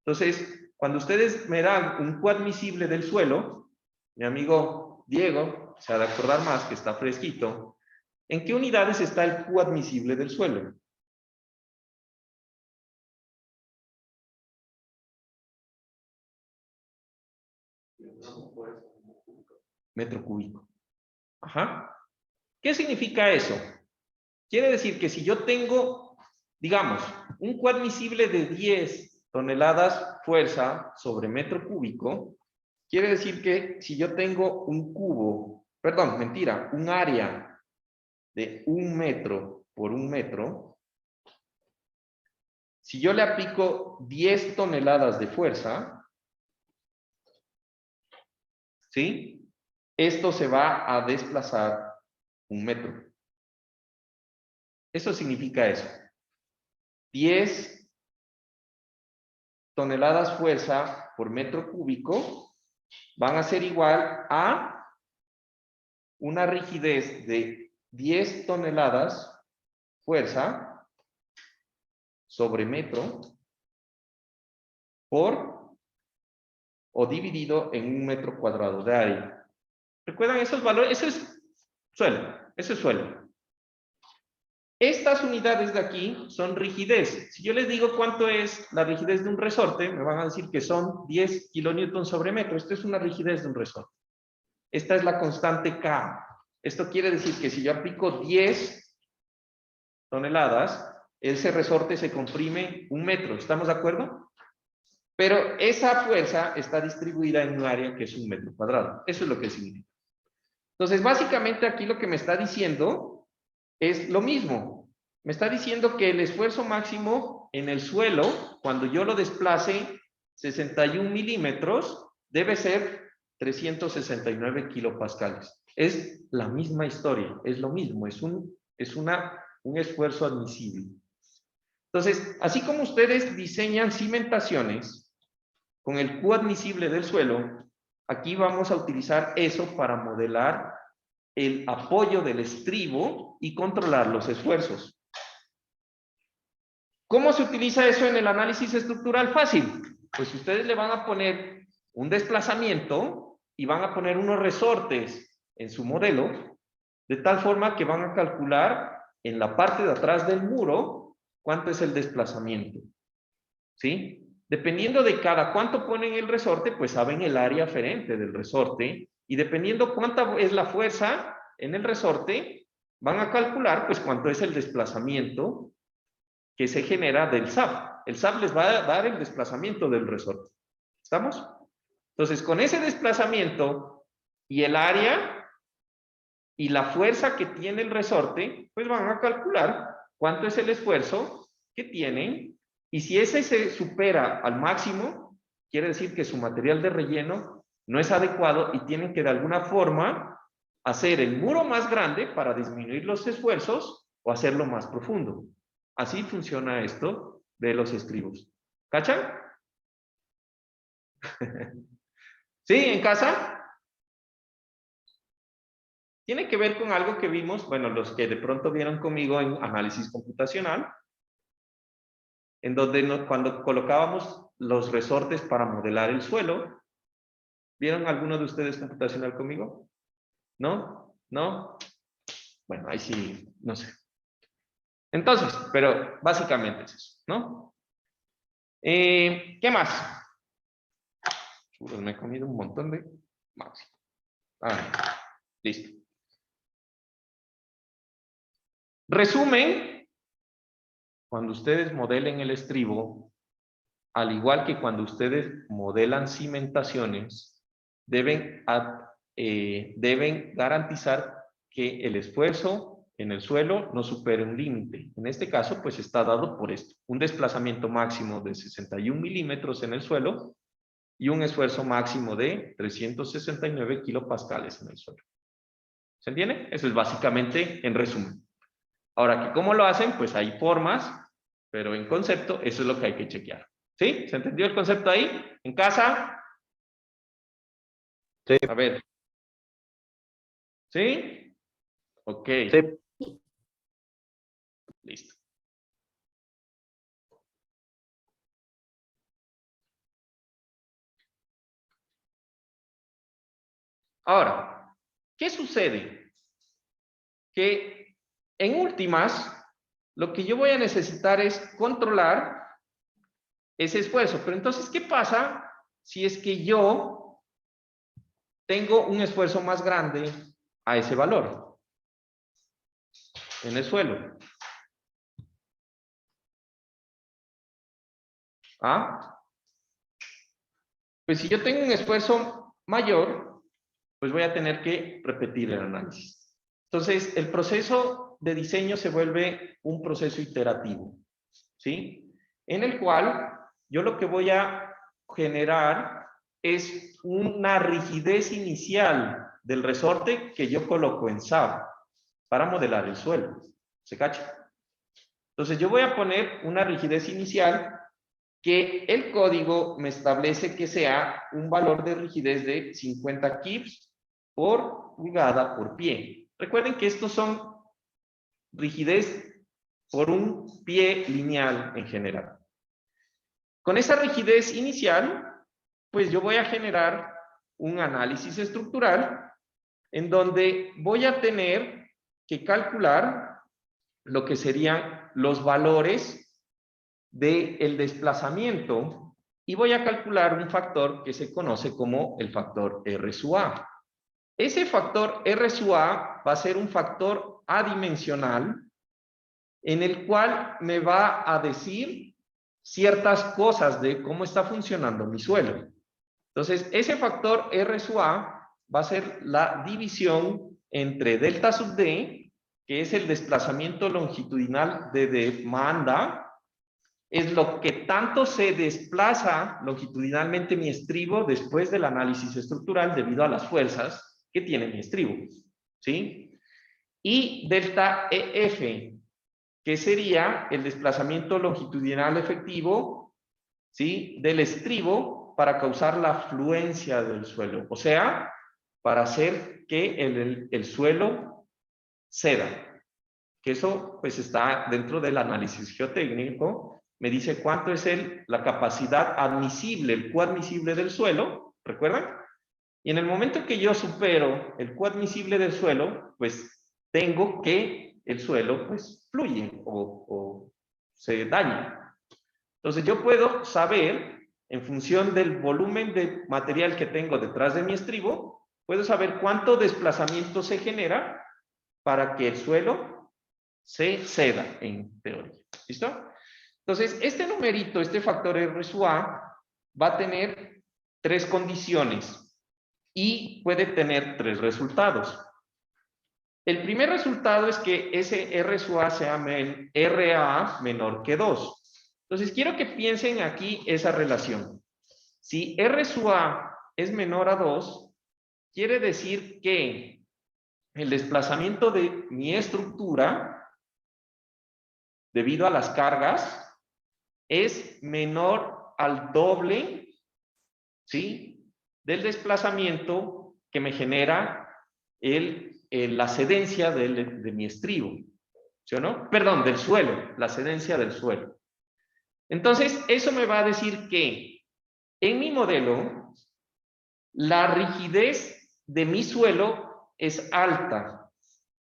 Entonces, cuando ustedes me dan un Q admisible del suelo, mi amigo Diego se ha de acordar más que está fresquito, ¿en qué unidades está el Q admisible del suelo? Metro cúbico. Ajá. ¿Qué significa eso? Quiere decir que si yo tengo, digamos, un Q admisible de 10 toneladas fuerza sobre metro cúbico, quiere decir que si yo tengo un cubo, perdón, mentira, un área de 1 metro por 1 metro, si yo le aplico 10 toneladas de fuerza, ¿sí? Esto se va a desplazar 1 metro. Eso significa eso. 10 toneladas fuerza por metro cúbico van a ser igual a una rigidez de 10 toneladas fuerza sobre metro por o dividido en 1 metro cuadrado de área. ¿Recuerdan esos valores? Eso es suelo. Eso es suelo. Estas unidades de aquí son rigidez. Si yo les digo cuánto es la rigidez de un resorte, me van a decir que son 10 kilonewtons sobre metro. Esto es una rigidez de un resorte. Esta es la constante K. Esto quiere decir que si yo aplico 10 toneladas, ese resorte se comprime 1 metro. ¿Estamos de acuerdo? Pero esa fuerza está distribuida en un área que es 1 metro cuadrado. Eso es lo que significa. Entonces, básicamente aquí lo que me está diciendo es lo mismo. Me está diciendo que el esfuerzo máximo en el suelo, cuando yo lo desplace 61 milímetros, debe ser 369 kilopascales. Es la misma historia, es lo mismo, es un esfuerzo admisible. Entonces, así como ustedes diseñan cimentaciones con el Q admisible del suelo, aquí vamos a utilizar eso para modelar el apoyo del estribo y controlar los esfuerzos. ¿Cómo se utiliza eso en el análisis estructural? Fácil. Pues ustedes le van a poner un desplazamiento y van a poner unos resortes en su modelo, de tal forma que van a calcular en la parte de atrás del muro cuánto es el desplazamiento. ¿Sí? Dependiendo de cada cuánto ponen el resorte, pues saben el área aferente del resorte, y dependiendo cuánta es la fuerza en el resorte, van a calcular pues cuánto es el desplazamiento que se genera del SAP. El SAP les va a dar el desplazamiento del resorte. ¿Estamos? Entonces, con ese desplazamiento y el área y la fuerza que tiene el resorte, pues van a calcular cuánto es el esfuerzo que tienen, y si ese se supera al máximo, quiere decir que su material de relleno no es adecuado y tienen que de alguna forma hacer el muro más grande para disminuir los esfuerzos o hacerlo más profundo. Así funciona esto de los estribos. ¿Cachan? ¿Sí? ¿En casa? Tiene que ver con algo que vimos, bueno, los que de pronto vieron conmigo en análisis computacional, en donde cuando colocábamos los resortes para modelar el suelo. ¿Vieron alguno de ustedes computacional conmigo? ¿No? ¿No? Bueno, ahí sí, no sé. Entonces, pero básicamente es eso, ¿no? ¿Qué más? Me he comido un montón de... Listo. Resumen, cuando ustedes modelen el estribo, al igual que cuando ustedes modelan cimentaciones, deben garantizar que el esfuerzo en el suelo no supere un límite. En este caso, pues está dado por esto: un desplazamiento máximo de 61 milímetros en el suelo y un esfuerzo máximo de 369 kilopascales en el suelo. ¿Se entiende? Eso es básicamente en resumen. Ahora, ¿cómo lo hacen? Pues hay formas, pero en concepto eso es lo que hay que chequear. ¿Sí? ¿Se entendió el concepto ahí? ¿En casa? Sí. A ver. ¿Sí? Ok. Sí. Listo. Ahora, ¿qué sucede? Que en últimas, lo que yo voy a necesitar es controlar ese esfuerzo. Pero entonces, ¿qué pasa si es que yo tengo un esfuerzo más grande a ese valor en el suelo? ¿Ah? Pues si yo tengo un esfuerzo mayor, pues voy a tener que repetir el análisis. Entonces, el proceso de diseño se vuelve un proceso iterativo, ¿sí? En el cual yo lo que voy a generar es una rigidez inicial del resorte que yo coloco en SAP para modelar el suelo. ¿Se cacha? Entonces, yo voy a poner una rigidez inicial que el código me establece que sea un valor de rigidez de 50 kips por pulgada por pie. Recuerden que estos son rigidez por un pie lineal en general. Con esa rigidez inicial, pues yo voy a generar un análisis estructural en donde voy a tener que calcular lo que serían los valores del desplazamiento y voy a calcular un factor que se conoce como el factor R sub A. Ese factor R sub A va a ser un factor adimensional en el cual me va a decir ciertas cosas de cómo está funcionando mi suelo. Entonces, ese factor R sub A va a ser la división entre delta sub D, que es el desplazamiento longitudinal de demanda, es lo que tanto se desplaza longitudinalmente mi estribo después del análisis estructural debido a las fuerzas que tiene mi estribo, ¿sí? Y delta EF, que sería el desplazamiento longitudinal efectivo, ¿sí? Del estribo para causar la fluencia del suelo, o sea, para hacer que el suelo ceda, que eso pues está dentro del análisis geotécnico. Me dice cuánto es la capacidad admisible, el coadmisible del suelo, ¿recuerdan? Y en el momento que yo supero el coadmisible del suelo, pues tengo que el suelo pues fluye o se daña. Entonces yo puedo saber, en función del volumen de material que tengo detrás de mi estribo, puedo saber cuánto desplazamiento se genera para que el suelo se ceda, en teoría. ¿Listo? Entonces, este numerito, este factor R sub A, va a tener 3 condiciones y puede tener 3 resultados. El primer resultado es que ese R sub A sea RA menor que 2. Entonces, quiero que piensen aquí esa relación. Si R sub A es menor a 2, quiere decir que el desplazamiento de mi estructura, debido a las cargas, es menor al doble, ¿sí?, del desplazamiento que me genera la cedencia de mi estribo, ¿sí o no? Perdón, del suelo, la cedencia del suelo. Entonces, eso me va a decir que en mi modelo, la rigidez de mi suelo es alta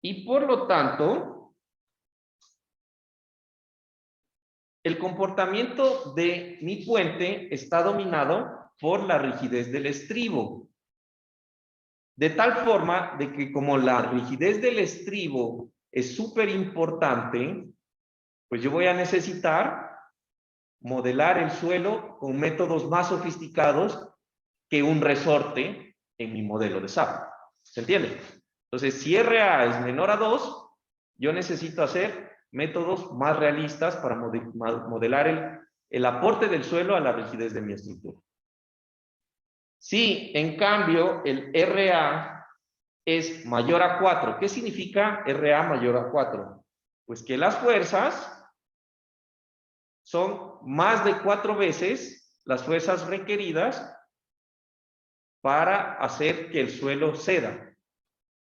y por lo tanto, el comportamiento de mi puente está dominado por la rigidez del estribo. De tal forma de que como la rigidez del estribo es súper importante, pues yo voy a necesitar modelar el suelo con métodos más sofisticados que un resorte en mi modelo de SAP. ¿Se entiende? Entonces, si RA es menor a 2, yo necesito hacer métodos más realistas para modelar el aporte del suelo a la rigidez de mi estructura. Si, en cambio, el RA es mayor a 4, ¿qué significa RA mayor a 4? Pues que las fuerzas son más de 4 veces las fuerzas requeridas para hacer que el suelo ceda.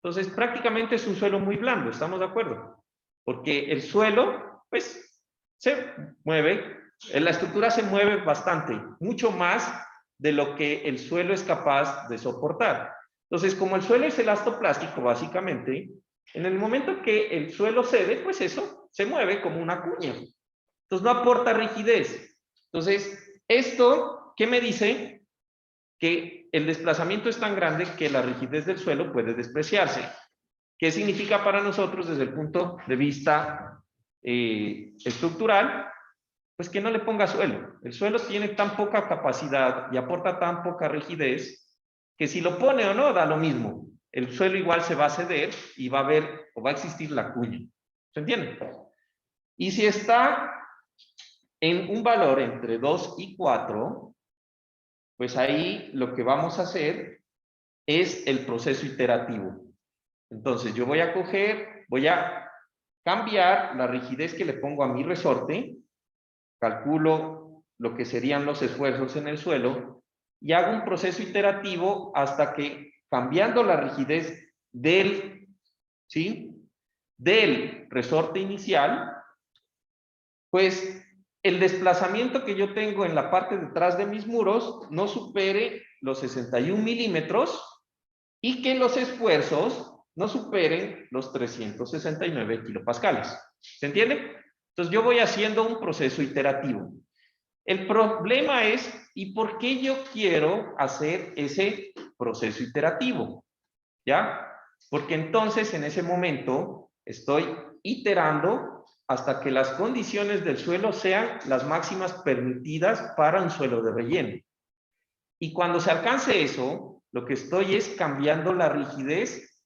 Entonces, prácticamente es un suelo muy blando, ¿estamos de acuerdo? Porque el suelo, pues, se mueve, la estructura se mueve bastante, mucho más de lo que el suelo es capaz de soportar. Entonces, como el suelo es elastoplástico, básicamente, en el momento que el suelo cede, pues eso se mueve como una cuña. Entonces, no aporta rigidez. Entonces, ¿esto qué me dice? Que el desplazamiento es tan grande que la rigidez del suelo puede despreciarse. ¿Qué significa para nosotros desde el punto de vista estructural? Pues que no le ponga suelo. El suelo tiene tan poca capacidad y aporta tan poca rigidez que si lo pone o no da lo mismo. El suelo igual se va a ceder y va a haber o va a existir la cuña. ¿Se entiende? Y si está en un valor entre 2 y 4, pues ahí lo que vamos a hacer es el proceso iterativo. Entonces yo voy a cambiar la rigidez que le pongo a mi resorte, calculo lo que serían los esfuerzos en el suelo y hago un proceso iterativo hasta que, cambiando la rigidez del resorte inicial, pues el desplazamiento que yo tengo en la parte detrás de mis muros no supere los 61 milímetros y que los esfuerzos no superen los 369 kilopascales. ¿Se entiende? Entonces yo voy haciendo un proceso iterativo. El problema es, ¿y por qué yo quiero hacer ese proceso iterativo? ¿Ya? Porque entonces en ese momento estoy iterando hasta que las condiciones del suelo sean las máximas permitidas para un suelo de relleno. Y cuando se alcance eso, lo que estoy es cambiando la rigidez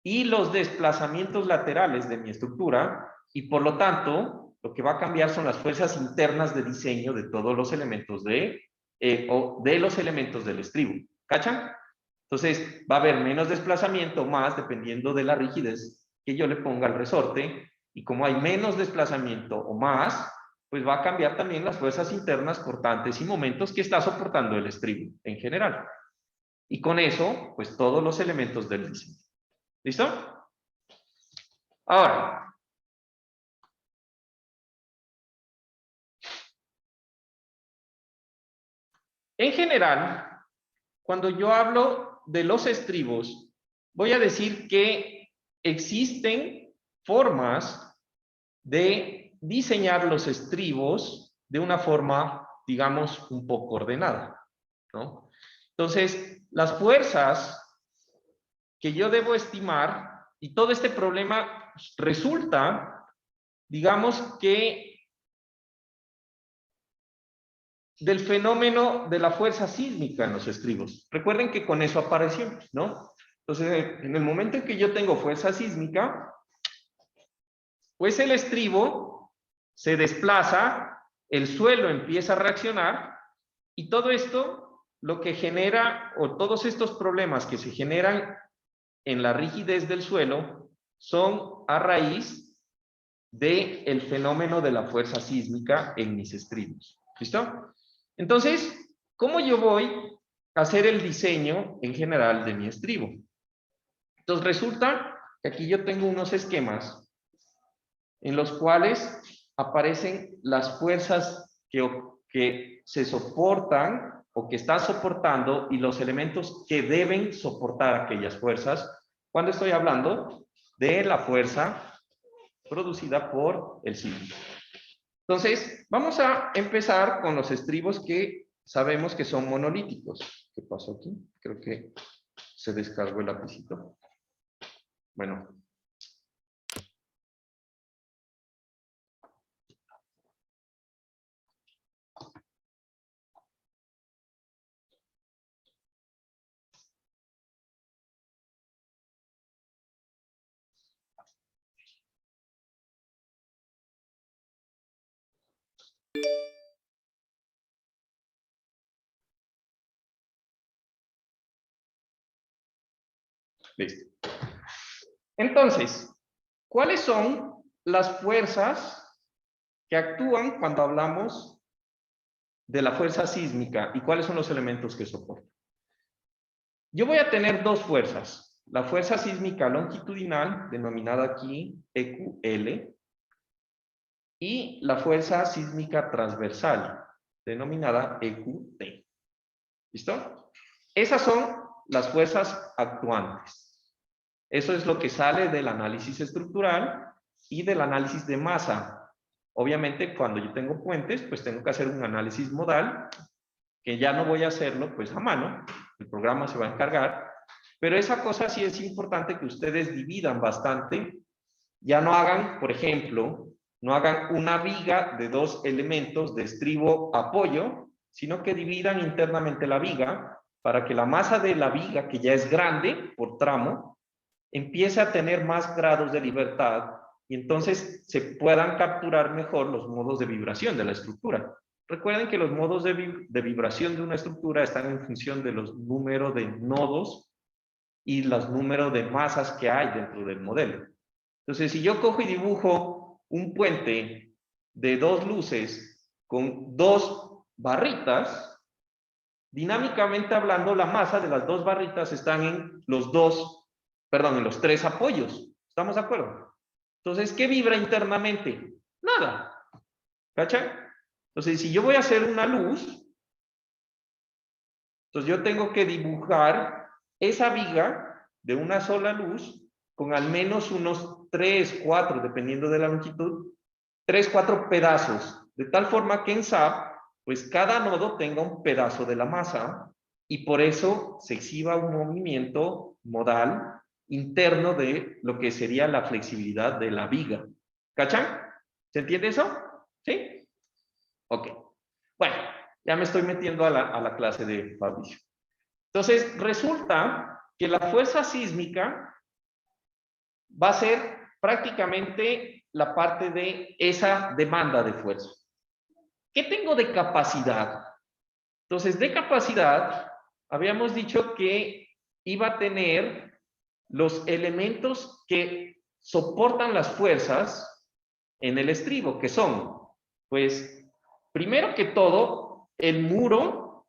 y los desplazamientos laterales de mi estructura, y por lo tanto, lo que va a cambiar son las fuerzas internas de diseño de todos los elementos de los elementos del estribo. ¿Cachan? Entonces, va a haber menos desplazamiento o más, dependiendo de la rigidez que yo le ponga al resorte, y como hay menos desplazamiento o más, pues va a cambiar también las fuerzas internas cortantes y momentos que está soportando el estribo en general. Y con eso, pues todos los elementos del diseño. ¿Listo? Ahora, en general, cuando yo hablo de los estribos, voy a decir que existen formas de diseñar los estribos de una forma, digamos, un poco ordenada, ¿no? Entonces, las fuerzas que yo debo estimar, y todo este problema resulta, digamos que, del fenómeno de la fuerza sísmica en los estribos. Recuerden que con eso apareció, ¿no? Entonces, en el momento en que yo tengo fuerza sísmica, pues el estribo se desplaza, el suelo empieza a reaccionar, y todo esto lo que genera, o todos estos problemas que se generan en la rigidez del suelo, son a raíz del fenómeno de la fuerza sísmica en mis estribos. ¿Listo? Entonces, ¿cómo yo voy a hacer el diseño en general de mi estribo? Entonces, resulta que aquí yo tengo unos esquemas en los cuales aparecen las fuerzas que se soportan o que están soportando y los elementos que deben soportar aquellas fuerzas cuando estoy hablando de la fuerza producida por el sismo. Entonces, vamos a empezar con los estribos que sabemos que son monolíticos. ¿Qué pasó aquí? Creo que se descargó el lapicito. Bueno. Listo. Entonces, ¿cuáles son las fuerzas que actúan cuando hablamos de la fuerza sísmica y cuáles son los elementos que soportan. Yo voy a tener dos fuerzas. La fuerza sísmica longitudinal, denominada aquí EQL, y la fuerza sísmica transversal, denominada EQT. ¿Listo? Esas son las fuerzas actuantes. Eso es lo que sale del análisis estructural y del análisis de masa. Obviamente, cuando yo tengo puentes, pues tengo que hacer un análisis modal, que ya no voy a hacerlo pues a mano, el programa se va a encargar, pero esa cosa sí es importante que ustedes dividan bastante. Ya no hagan, por ejemplo, no hagan una viga de dos elementos de estribo-apoyo, sino que dividan internamente la viga para que la masa de la viga, que ya es grande por tramo, empiece a tener más grados de libertad y entonces se puedan capturar mejor los modos de vibración de la estructura. Recuerden que los modos de vibración de una estructura están en función de los números de nodos y los números de masas que hay dentro del modelo. Entonces, si yo cojo y dibujo un puente de dos luces con dos barritas, dinámicamente hablando, la masa de las dos barritas están en en los tres apoyos. ¿Estamos de acuerdo? Entonces, ¿qué vibra internamente? Nada. ¿Cachai? Entonces, si yo voy a hacer una luz, entonces yo tengo que dibujar esa viga de una sola luz con al menos unos 3, 4, dependiendo de la longitud, 3, 4 pedazos, de tal forma que en SAP, pues cada nodo tenga un pedazo de la masa y por eso se exhiba un movimiento modal interno de lo que sería la flexibilidad de la viga. ¿Cachan? ¿Se entiende eso? ¿Sí? Ok. Bueno, ya me estoy metiendo a la clase de Fabricio. Entonces, resulta que la fuerza sísmica va a ser prácticamente la parte de esa demanda de fuerza. ¿Qué tengo de capacidad? Entonces, de capacidad, habíamos dicho que iba a tener los elementos que soportan las fuerzas en el estribo, que son, pues, primero que todo, el muro,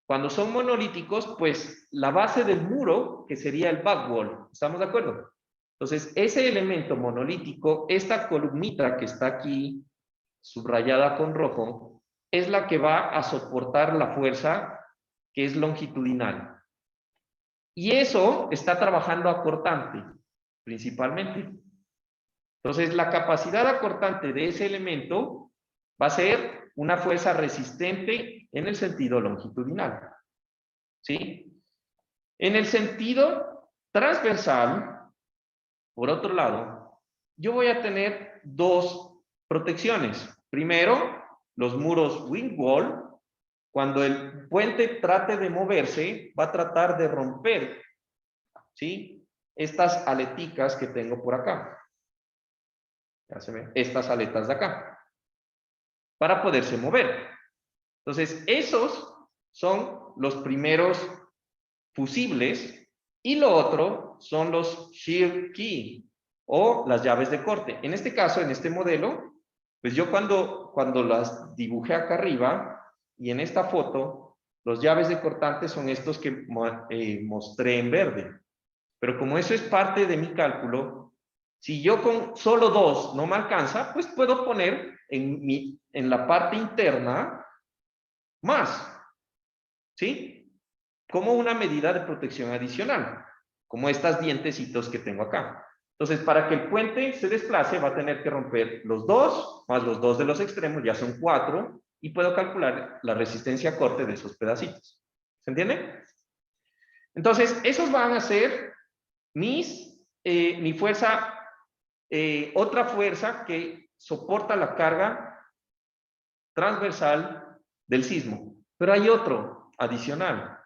cuando son monolíticos, pues la base del muro, que sería el backwall, ¿estamos de acuerdo? Entonces, ese elemento monolítico, esta columnita que está aquí, subrayada con rojo, es la que va a soportar la fuerza que es longitudinal. Y eso está trabajando acortante, principalmente. Entonces, la capacidad acortante de ese elemento va a ser una fuerza resistente en el sentido longitudinal. ¿Sí? En el sentido transversal, por otro lado, yo voy a tener dos protecciones. Primero, los muros wing wall. Cuando el puente trate de moverse, va a tratar de romper, ¿sí?, estas aleticas que tengo por acá. Ya se ven, estas aletas de acá, para poderse mover. Entonces, esos son los primeros fusibles y lo otro son los shear key o las llaves de corte. En este caso, en este modelo, pues yo cuando las dibujé acá arriba y en esta foto, los llaves de cortante son estos que mostré en verde. Pero como eso es parte de mi cálculo, si yo con solo dos no me alcanza, pues puedo poner en la parte interna más, ¿sí? Como una medida de protección adicional, como estas dientecitos que tengo acá. Entonces, para que el puente se desplace, va a tener que romper los dos, más los dos de los extremos, ya son 4, y puedo calcular la resistencia a corte de esos pedacitos. ¿Se entiende? Entonces, esos van a ser mi fuerza, otra fuerza que soporta la carga transversal del sismo. Pero hay otro adicional,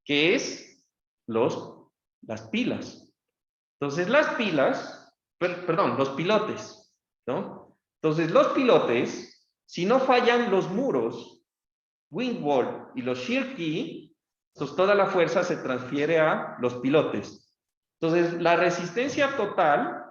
que es las pilas. Entonces, las pilas, perdón, los pilotes, ¿no? Entonces, los pilotes, si no fallan los muros, wing wall y los shear key, entonces toda la fuerza se transfiere a los pilotes. Entonces, la resistencia total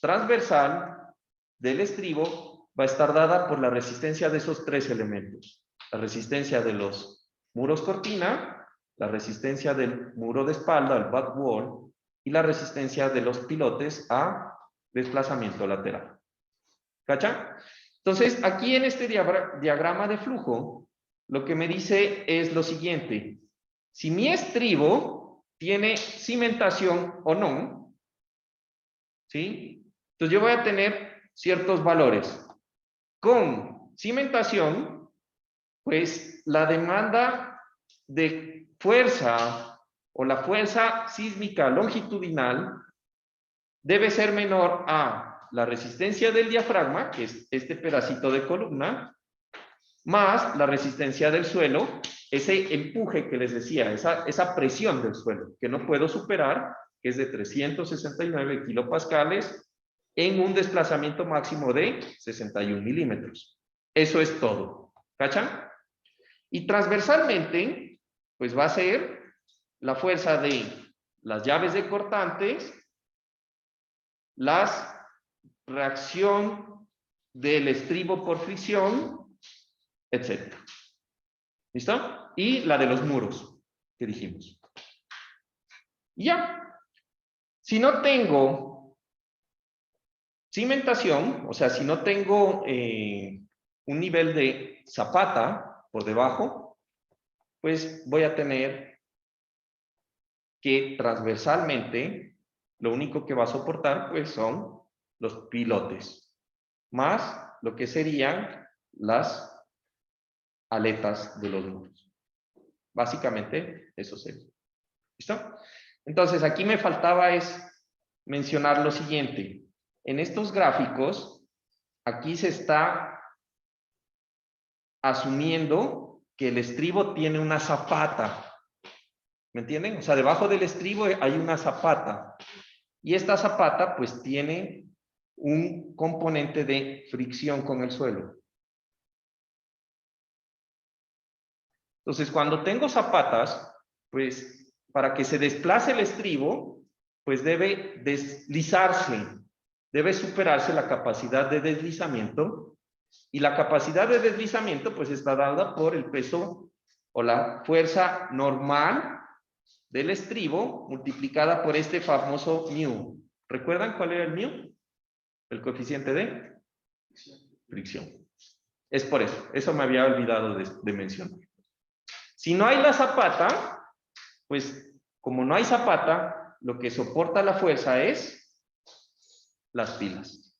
transversal del estribo va a estar dada por la resistencia de esos tres elementos. La resistencia de los muros cortina, la resistencia del muro de espalda, el back wall, y la resistencia de los pilotes a desplazamiento lateral. ¿Cachan? Entonces, aquí en este diagrama de flujo, lo que me dice es lo siguiente. Si mi estribo tiene cimentación o no, ¿sí? Entonces yo voy a tener ciertos valores. Con cimentación, pues la demanda de fuerza o la fuerza sísmica longitudinal debe ser menor a la resistencia del diafragma, que es este pedacito de columna, más la resistencia del suelo, ese empuje que les decía, esa presión del suelo, que no puedo superar, que es de 369 kilopascales, en un desplazamiento máximo de 61 milímetros. Eso es todo. ¿Cachan? Y transversalmente, pues va a ser la fuerza de las llaves de cortantes, la reacción del estribo por fricción, etc. ¿Listo? Y la de los muros, que dijimos. Ya. Si no tengo cimentación, o sea, si no tengo un nivel de zapata por debajo, pues voy a tener que transversalmente lo único que va a soportar pues son los pilotes, más lo que serían las aletas de los muros. Básicamente eso sería. ¿Listo? Entonces aquí me faltaba es mencionar lo siguiente. En estos gráficos, aquí se está asumiendo que el estribo tiene una zapata. ¿Me entienden? O sea, debajo del estribo hay una zapata. Y esta zapata pues tiene un componente de fricción con el suelo. Entonces, cuando tengo zapatas, pues para que se desplace el estribo, pues debe deslizarse, debe superarse la capacidad de deslizamiento. Y la capacidad de deslizamiento pues está dada por el peso o la fuerza normal del estribo multiplicada por este famoso mu. ¿Recuerdan cuál era el mu? El coeficiente de fricción. Es por eso me había olvidado de mencionar. Si no hay la zapata, pues como no hay zapata, lo que soporta la fuerza es las pilas.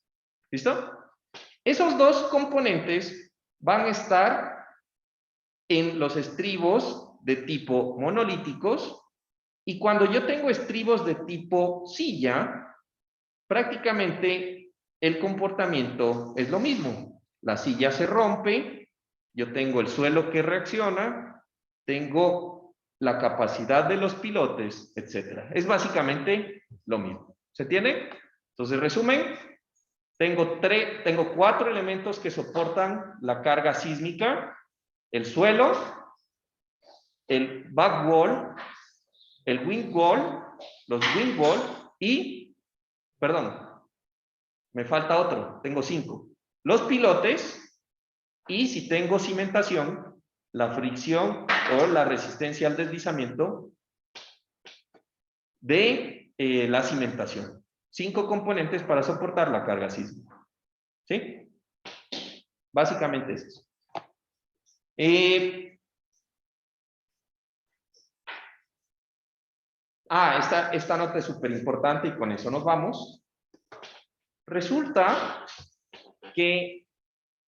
¿Listo? Esos dos componentes van a estar en los estribos de tipo monolíticos, y cuando yo tengo estribos de tipo silla, prácticamente el comportamiento es lo mismo. La silla se rompe, yo tengo el suelo que reacciona, tengo la capacidad de los pilotes, etc. Es básicamente lo mismo. ¿Se tiene? Entonces, resumen, tengo 4 elementos que soportan la carga sísmica: el suelo, el back wall, el wing wall, los wing wall y, perdón, me falta otro, tengo 5. Los pilotes, y si tengo cimentación, la fricción o la resistencia al deslizamiento de la cimentación. 5 componentes para soportar la carga sísmica. ¿Sí? Básicamente es eso. Esta nota es súper importante y con eso nos vamos. Resulta que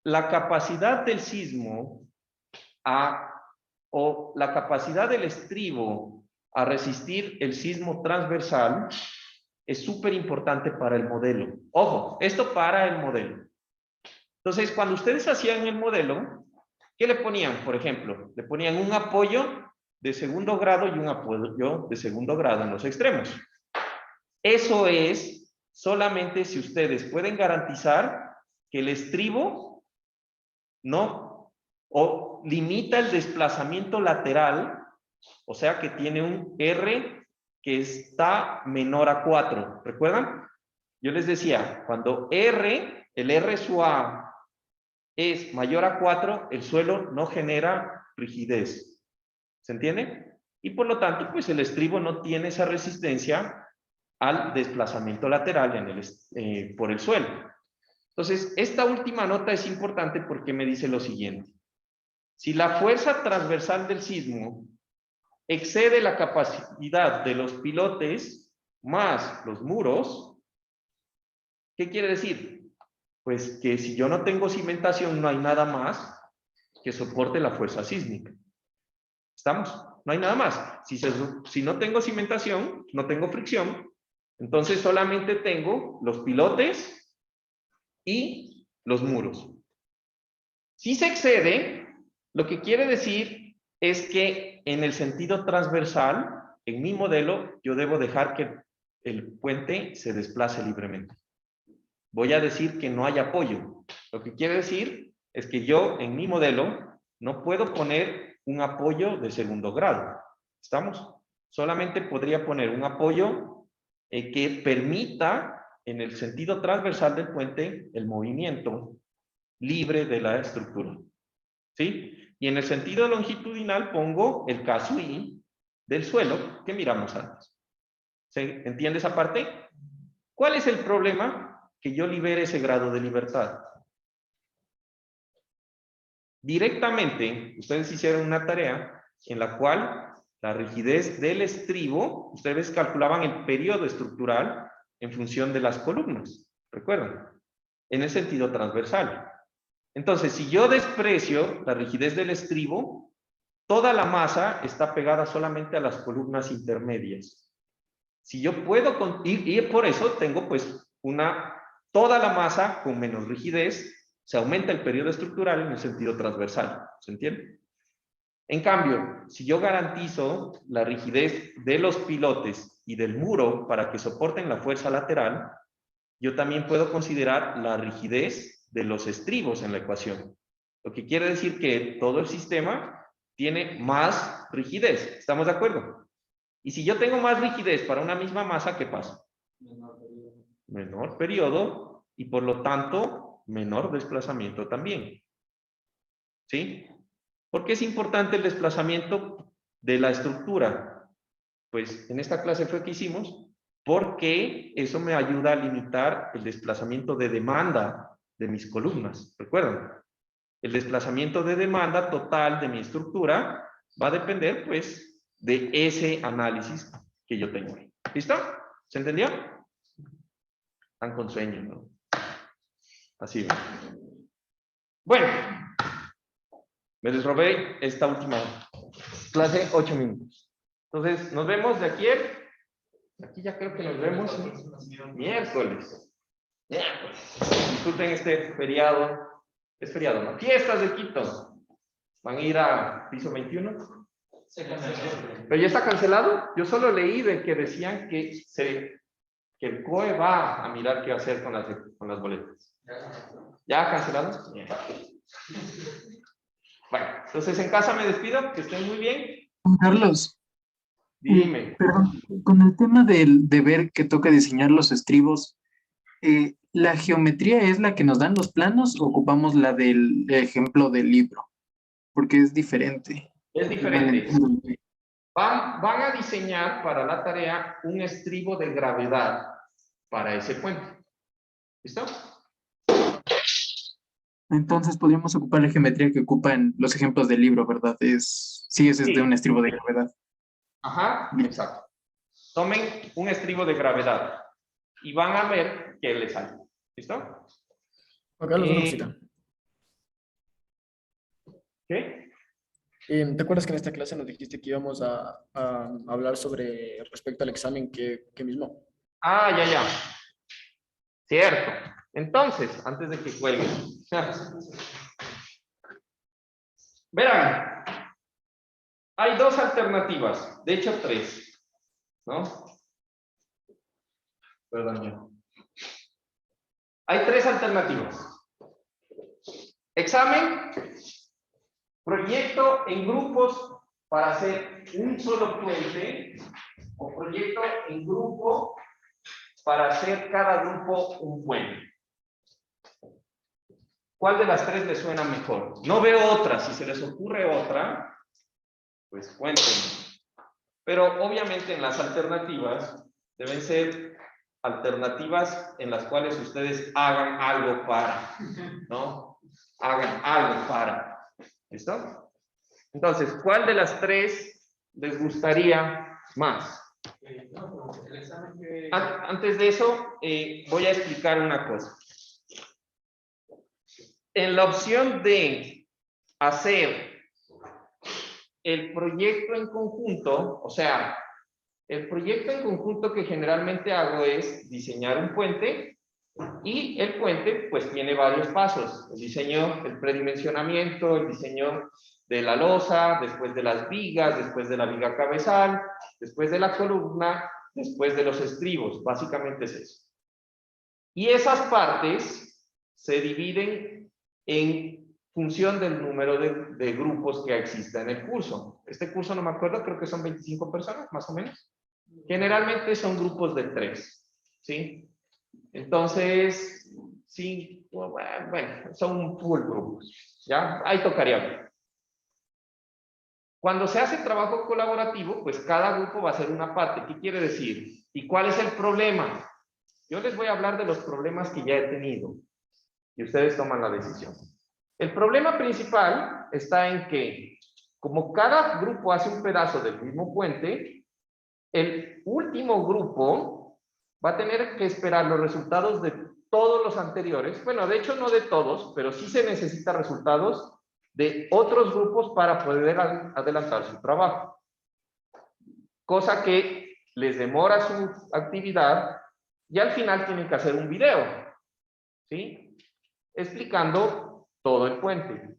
la capacidad del sismo o la capacidad del estribo a resistir el sismo transversal es súper importante para el modelo. Ojo, esto para el modelo. Entonces, cuando ustedes hacían el modelo, ¿qué le ponían? Por ejemplo, le ponían un apoyo de segundo grado y un apoyo de segundo grado en los extremos. Eso es solamente si ustedes pueden garantizar que el estribo no o limita el desplazamiento lateral, o sea que tiene un R que está menor a 4. ¿Recuerdan? Yo les decía, cuando el R sub A es mayor a 4, el suelo no genera rigidez. ¿Se entiende? Y por lo tanto, pues el estribo no tiene esa resistencia al desplazamiento lateral por el suelo. Entonces, esta última nota es importante porque me dice lo siguiente. Si la fuerza transversal del sismo excede la capacidad de los pilotes más los muros, ¿qué quiere decir? Pues que si yo no tengo cimentación, no hay nada más que soporte la fuerza sísmica. ¿Estamos? No hay nada más. Si no tengo cimentación, no tengo fricción, entonces solamente tengo los pilotes y los muros. Si se excede, lo que quiere decir es que en el sentido transversal, en mi modelo, yo debo dejar que el puente se desplace libremente. Voy a decir que no hay apoyo. Lo que quiere decir es que yo, en mi modelo, no puedo poner un apoyo de segundo grado. ¿Estamos? Solamente podría poner un apoyo que permita, en el sentido transversal del puente, el movimiento libre de la estructura. ¿Sí? Y en el sentido longitudinal pongo el caso I del suelo que miramos antes. ¿Se entiende esa parte? ¿Cuál es el problema? Que yo libere ese grado de libertad. Directamente, ustedes hicieron una tarea en la cual la rigidez del estribo, ustedes calculaban el periodo estructural en función de las columnas, ¿recuerdan? En el sentido transversal. Entonces, si yo desprecio la rigidez del estribo, toda la masa está pegada solamente a las columnas intermedias. Si yo puedo, y por eso tengo pues toda la masa con menos rigidez, se aumenta el periodo estructural en el sentido transversal. ¿Se entiende? En cambio, si yo garantizo la rigidez de los pilotes y del muro para que soporten la fuerza lateral, yo también puedo considerar la rigidez de los estribos en la ecuación. Lo que quiere decir que todo el sistema tiene más rigidez. ¿Estamos de acuerdo? Y si yo tengo más rigidez para una misma masa, ¿qué pasa? Menor periodo y por lo tanto menor desplazamiento también. ¿Sí? ¿Por qué es importante el desplazamiento de la estructura? Pues en esta clase fue que hicimos, porque eso me ayuda a limitar el desplazamiento de demanda de mis columnas. ¿Recuerdan? El desplazamiento de demanda total de mi estructura va a depender, pues, de ese análisis que yo tengo ahí. ¿Listo? ¿Se entendió? Están con sueño, ¿no? Así va. Bueno, me les robé esta última clase 8 minutos. Entonces, nos vemos de aquí. Aquí ya creo que nos vemos miércoles. Disfruten este feriado. Es feriado, ¿no? Fiestas de Quito. ¿Van a ir a piso 21? Pero ya está cancelado. Yo solo leí de que decían que el COE va a mirar qué hacer con las boletas. ¿Ya cancelado? Bien. Bueno, entonces en casa me despido, que estén muy bien. Juan Carlos, Dime. perdón, con el tema del deber que toca diseñar los estribos, ¿la geometría es la que nos dan los planos o ocupamos la del ejemplo del libro? Porque es diferente. Es diferente. Van a diseñar para la tarea un estribo de gravedad para ese puente. ¿Listo? Entonces podríamos ocupar la geometría que ocupan los ejemplos del libro, ¿verdad? Sí, ese es de un estribo de gravedad. Ajá, Bien. exacto. Tomen un estribo de gravedad y van a ver qué les sale. ¿Listo? Juan Carlos, una cosita. ¿Qué? ¿Te acuerdas que en esta clase nos dijiste que íbamos a hablar sobre respecto al examen que mismo? Ah, ya. Cierto. Entonces, antes de que cuelguen. Verán, hay dos alternativas, de hecho 3, ¿no? Perdón, ya. Hay 3 alternativas. Examen, proyecto en grupos para hacer un solo puente, o proyecto en grupo para hacer cada grupo un puente. ¿Cuál de las tres les suena mejor? No veo otra. Si se les ocurre otra, pues cuéntenme. Pero obviamente en las alternativas deben ser alternativas en las cuales ustedes hagan algo para, ¿no? Hagan algo para. ¿Listo? Entonces, ¿cuál de las tres les gustaría más? Antes de eso, voy a explicar una cosa. En la opción de hacer el proyecto en conjunto, o sea, el proyecto en conjunto que generalmente hago es diseñar un puente y el puente pues tiene varios pasos. El diseño, el predimensionamiento, el diseño de la losa, después de las vigas, después de la viga cabezal, después de la columna, después de los estribos. Básicamente es eso. Y esas partes se dividen en función del número de grupos que exista en el curso. Este curso no me acuerdo, creo que son 25 personas, más o menos. Generalmente son grupos de 3, ¿sí? Entonces, sí, bueno, son full grupos, ¿ya? Ahí tocaría ver. Cuando se hace trabajo colaborativo, pues cada grupo va a ser una parte. ¿Qué quiere decir? ¿Y cuál es el problema? Yo les voy a hablar de los problemas que ya he tenido y ustedes toman la decisión. El problema principal está en que, como cada grupo hace un pedazo del mismo puente, el último grupo va a tener que esperar los resultados de todos los anteriores. Bueno, de hecho no de todos, pero sí se necesitan resultados de otros grupos para poder adelantar su trabajo. Cosa que les demora su actividad y al final tienen que hacer un video, ¿sí? Explicando todo el puente.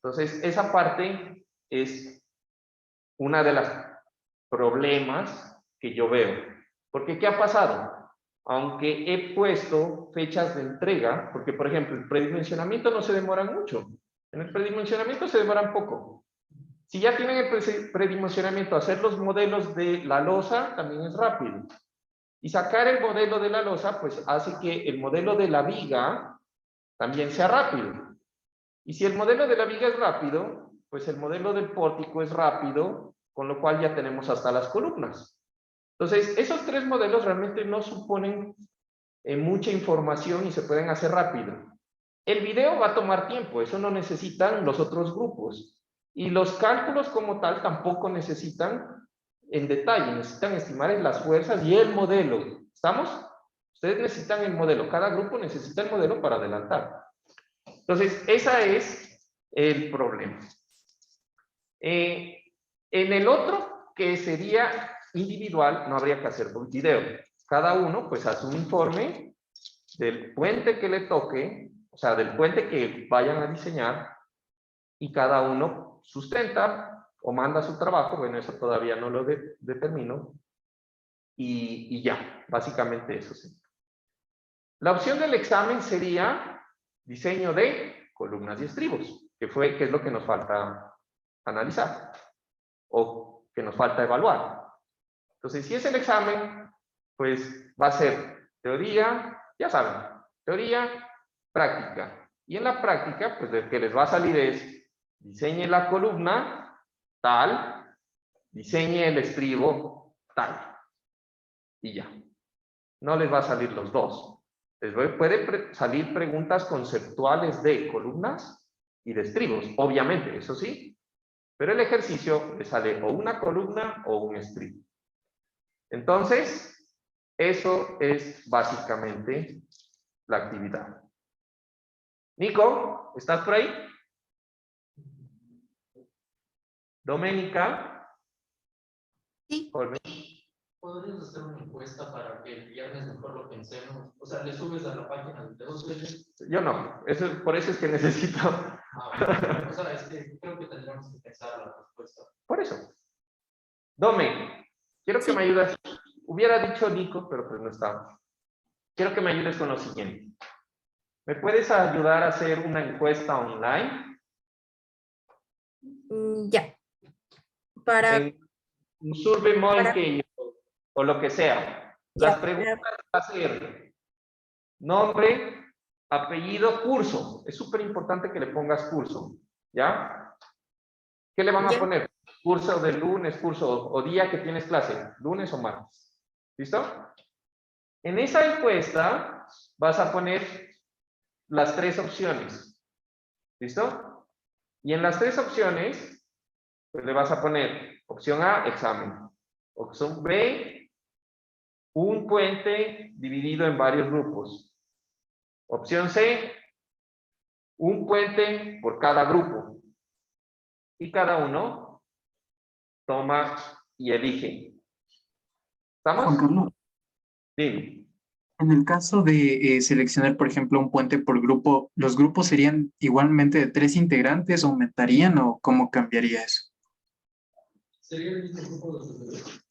Entonces, esa parte es una de las problemas que yo veo. Porque, ¿qué ha pasado? Aunque he puesto fechas de entrega, porque, por ejemplo, el predimensionamiento no se demora mucho. En el predimensionamiento se demoran poco. Si ya tienen el predimensionamiento, hacer los modelos de la losa también es rápido. Y sacar el modelo de la losa, pues hace que el modelo de la viga también sea rápido. Y si el modelo de la viga es rápido, pues el modelo del pórtico es rápido, con lo cual ya tenemos hasta las columnas. Entonces, esos tres modelos realmente no suponen mucha información y se pueden hacer rápido. El video va a tomar tiempo, eso no necesitan los otros grupos. Y los cálculos como tal tampoco necesitan en detalle, necesitan estimar las fuerzas y el modelo. ¿Estamos? Ustedes necesitan el modelo, cada grupo necesita el modelo para adelantar. Entonces, ese es el problema. En el otro, que sería individual, no habría que hacer un video. Cada uno, pues, hace un informe del puente que le toque, o sea, del puente que vayan a diseñar, y cada uno sustenta o manda su trabajo. Bueno, eso todavía no lo determino. Y ya, básicamente eso sí. La opción del examen sería diseño de columnas y estribos, que es lo que nos falta analizar o que nos falta evaluar. Entonces, si es el examen, pues va a ser teoría, ya saben, teoría, práctica. Y en la práctica, pues lo que les va a salir es diseñe la columna tal, diseñe el estribo tal. Y ya. No les va a salir los dos. Puede salir preguntas conceptuales de columnas y de estribos, obviamente, eso sí. Pero el ejercicio le sale o una columna o un estribo. Entonces, eso es básicamente la actividad. Nico, ¿estás por ahí? Doménica. Sí. ¿Podrías hacer una encuesta para que el viernes mejor lo pensemos? O sea, le subes a la página de ustedes. Yo no, por eso es que necesito. Bueno. O sea, es que creo que tendríamos que pensar la respuesta. Por eso. Dome, quiero que me ayudes. Hubiera dicho Nico, pero pues no estaba. Quiero que me ayudes con lo siguiente. ¿Me puedes ayudar a hacer una encuesta online? Ya. Para... En un Survey Monkey o lo que sea. Las preguntas van a ser nombre, apellido, curso. Es súper importante que le pongas curso, ¿ya? ¿Qué le van a Ya. poner? Curso de lunes, curso o día que tienes clase, lunes o martes. ¿Listo? En esa encuesta vas a poner las 3 opciones. ¿Listo? Y en las 3 opciones, pues le vas a poner opción A, examen. Opción B, un puente dividido en varios grupos. Opción C, un puente por cada grupo. Y cada uno toma y elige. Juan ¿Estamos? Carlos, Dime. en el caso de seleccionar, por ejemplo, un puente por grupo, ¿los grupos serían igualmente de 3 integrantes, aumentarían o cómo cambiaría eso? Sería el mismo grupo de los.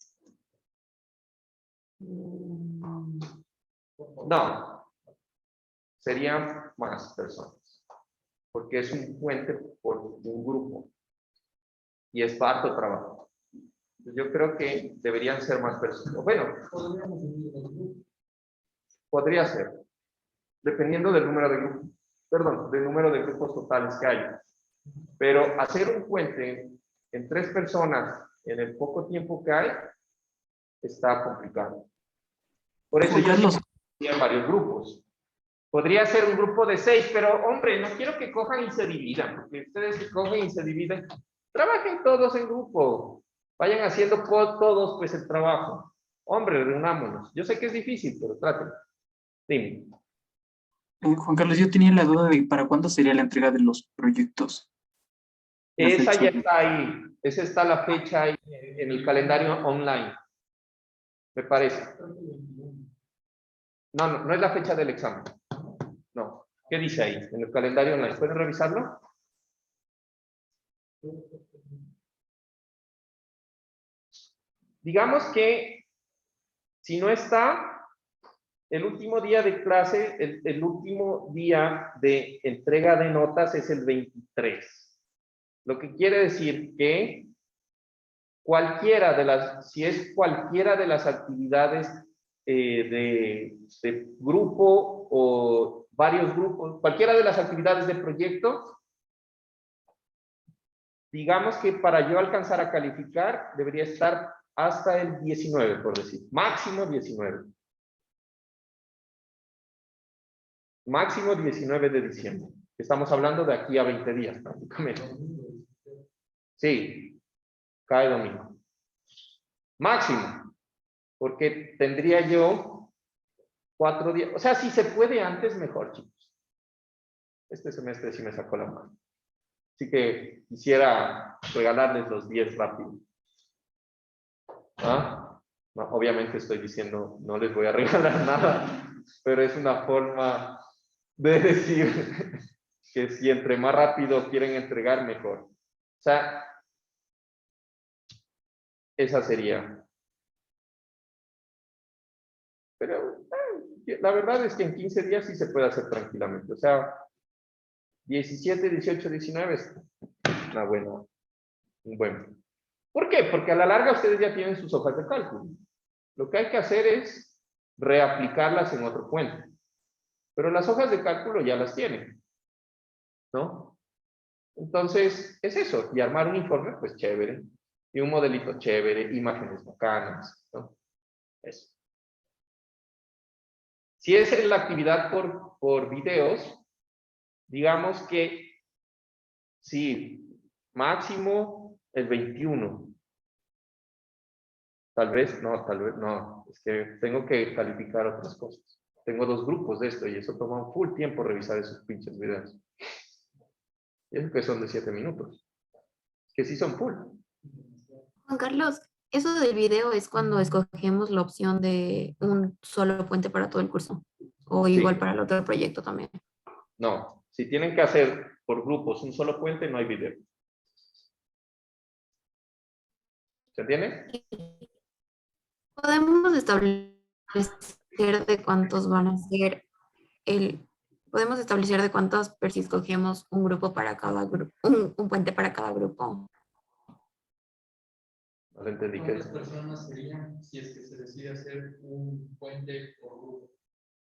No, serían más personas. Porque es un puente por un grupo. Y es harto trabajo. Yo creo que deberían ser más personas. Bueno, Podríamos unir los grupos. podría ser. Dependiendo del número de grupos. Perdón, del número de grupos totales que hay. Pero hacer un puente en 3 personas en el poco tiempo que hay está complicado. Por eso Juan yo sí Carlos, en varios grupos. Podría ser un grupo de 6, pero hombre, no quiero que cojan y se dividan, porque ustedes que cogen y se dividen, trabajen todos en grupo, vayan haciendo todos pues el trabajo. Hombre, reunámonos. Yo sé que es difícil, pero traten. Dime. Juan Carlos, yo tenía la duda de para cuándo sería la entrega de los proyectos. La Esa fecha. ya está ahí. Esa está la fecha ahí en el calendario online. Me parece. No, no, no es la fecha del examen. No. ¿Qué dice ahí? En el calendario online. ¿Pueden revisarlo? Digamos que si no está, el último día de clase, el último día de entrega de notas es el 23. Lo que quiere decir que cualquiera de las, si es cualquiera de las actividades de grupo o varios grupos, cualquiera de las actividades de proyecto, digamos que para yo alcanzar a calificar debería estar hasta el 19, por decir, máximo 19. Máximo 19 de diciembre. Estamos hablando de aquí a 20 días prácticamente. Sí, cae domingo. Máximo, porque tendría yo 4 días. O sea, si se puede antes, mejor, chicos. Este semestre sí me sacó la mano. Así que quisiera regalarles los 10 rápido. ¿Ah? No, obviamente estoy diciendo, no les voy a regalar nada, pero es una forma de decir que si entre más rápido quieren entregar, mejor. O sea, esa sería. Pero la verdad es que en 15 días sí se puede hacer tranquilamente. O sea, 17, 18, 19 es una buena, un buen. ¿Por qué? Porque a la larga ustedes ya tienen sus hojas de cálculo. Lo que hay que hacer es reaplicarlas en otro puente. Pero las hojas de cálculo ya las tienen, ¿no? Entonces, es eso. Y armar un informe, pues chévere. Y un modelito chévere, imágenes bacanas, ¿no? Eso. Si es en la actividad por videos, digamos que sí, máximo el 21. Tal vez no. Es que tengo que calificar otras cosas. Tengo 2 grupos de esto y eso toma un full tiempo revisar esos pinches videos. Y eso que son de 7 minutos. Que sí son full. Juan Carlos, eso del video es cuando escogemos la opción de un solo puente para todo el curso o igual Sí, para el otro proyecto también. no. Si tienen que hacer por grupos un solo puente, no hay video. ¿Se entiende? Podemos establecer de cuántos van a ser el, podemos establecer de cuántos, per si escogemos un grupo para cada grupo, un puente para cada grupo. No lo entendí. ¿Qué ¿Cuántas es? personas serían si es que se decide hacer un puente por grupo?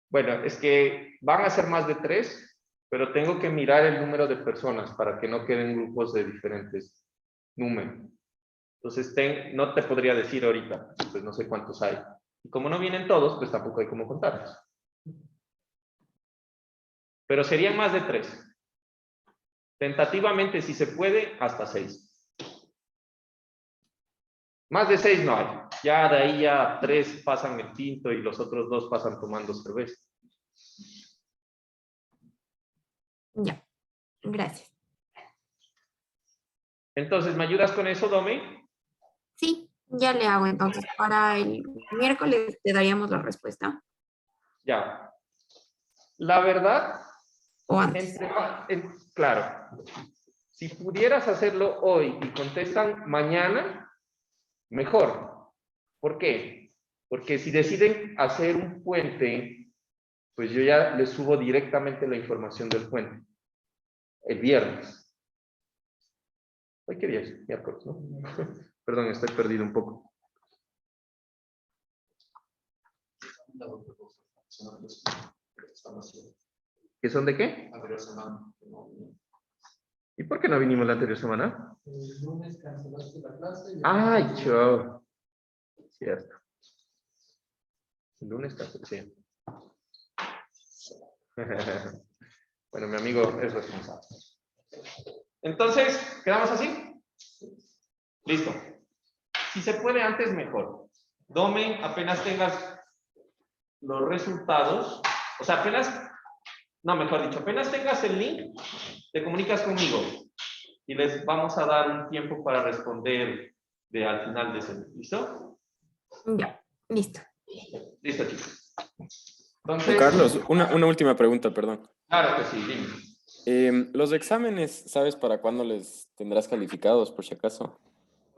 Bueno, es que van a ser más de 3, pero tengo que mirar el número de personas para que no queden grupos de diferentes números. Entonces, no te podría decir ahorita, pues no sé cuántos hay. Y como no vienen todos, pues tampoco hay cómo contarlos. Pero serían más de 3. Tentativamente, si se puede, hasta 6. Más de 6 no hay. Ya de ahí ya 3 pasan el tinto y los otros 2 pasan tomando cerveza. Ya, gracias. Entonces, ¿me ayudas con eso, Domi? Sí, ya le hago entonces. Para el miércoles te daríamos la respuesta. Ya. La verdad, O antes. claro, si pudieras hacerlo hoy y contestan mañana, mejor. ¿Por qué? Porque si deciden hacer un puente, pues yo ya les subo directamente la información del puente. El viernes. Hoy qué día es, miércoles, ¿no? Perdón, estoy perdido un poco. ¿Qué son de qué? ¿Y por qué no vinimos la anterior semana? El lunes cancelaste la clase. Ay, yo. Cierto. El lunes cancelé. Sí. Bueno, mi amigo es responsable. Entonces, ¿quedamos así? Listo. Si se puede antes, mejor. Dome, apenas tengas los resultados, o sea, mejor dicho, apenas tengas el link, te comunicas conmigo y les vamos a dar un tiempo para responder al final de ese link. ¿Listo? Ya, listo. Listo, chicos. Juan Entonces, Carlos, una última pregunta, perdón. claro que sí, dime. Los exámenes, ¿sabes para cuándo les tendrás calificados, por si acaso?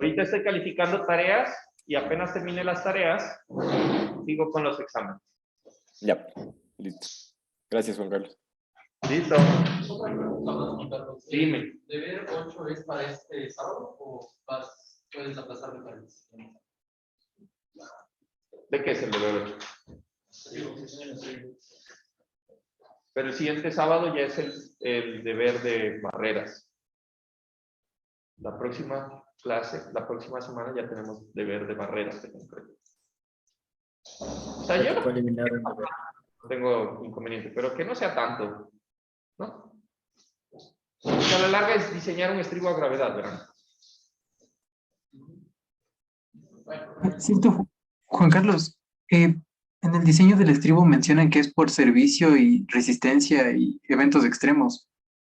Ahorita estoy calificando tareas y apenas termine las tareas, sigo con los exámenes. Ya, listo. Gracias, Juan Carlos. Listo. Otra pregunta más, Juan Carlos. Dime. ¿Deber 8 es para este sábado o puedes aplazarlo para el siguiente? ¿De qué es el deber 8? Pero el siguiente sábado ya es el deber de barreras. La próxima clase, la próxima semana ya tenemos deber de barreras de concreto. O sea, yo no tengo inconveniente, pero que no sea tanto, ¿no? Porque a la larga es diseñar un estribo a gravedad, ¿verdad? Cierto, Juan Carlos, en el diseño del estribo mencionan que es por servicio y resistencia y eventos extremos.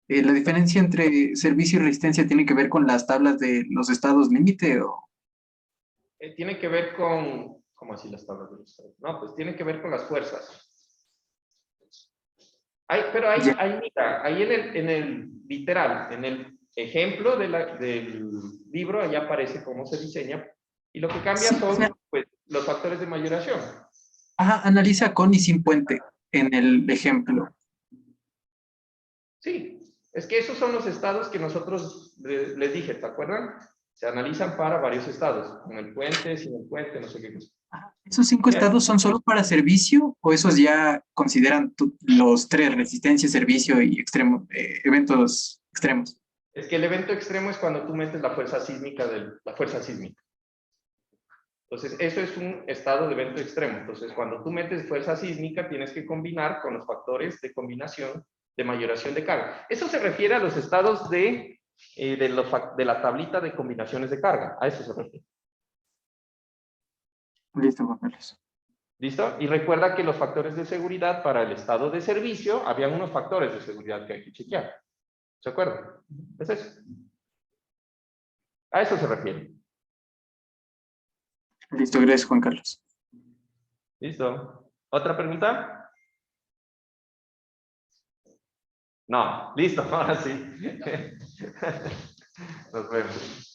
¿La diferencia entre servicio y resistencia tiene que ver con las tablas de los estados límite o...? Tiene que ver con, ¿cómo así las tablas de los estados? No, pues tiene que ver con las fuerzas. Pero mira, ahí en el literal, en el ejemplo del libro, ahí aparece cómo se diseña. Y lo que cambia Sí, son pues, los factores de mayoración. ajá, analiza con y sin puente en el ejemplo. Sí, es que esos son los estados que nosotros les dije, ¿te acuerdan? Se analizan para varios estados, con el puente, sin el puente, no sé qué cosa. ¿Esos 5 Bien. estados son solo para servicio o esos ya consideran los 3, resistencia, servicio y eventos extremos? Es que el evento extremo es cuando tú metes la fuerza sísmica Entonces, eso es un estado de evento extremo. Entonces, cuando tú metes fuerza sísmica, tienes que combinar con los factores de combinación de mayoración de carga. Eso se refiere a los estados de la tablita de combinaciones de carga. A eso se refiere. Listo, Juan Carlos. ¿Listo? Y recuerda que los factores de seguridad para el estado de servicio, habían unos factores de seguridad que hay que chequear. ¿Se acuerdan? Es eso. A eso se refiere. Listo, gracias, Juan Carlos. ¿Listo? ¿Otra pregunta? No, listo, ahora sí. Nos vemos.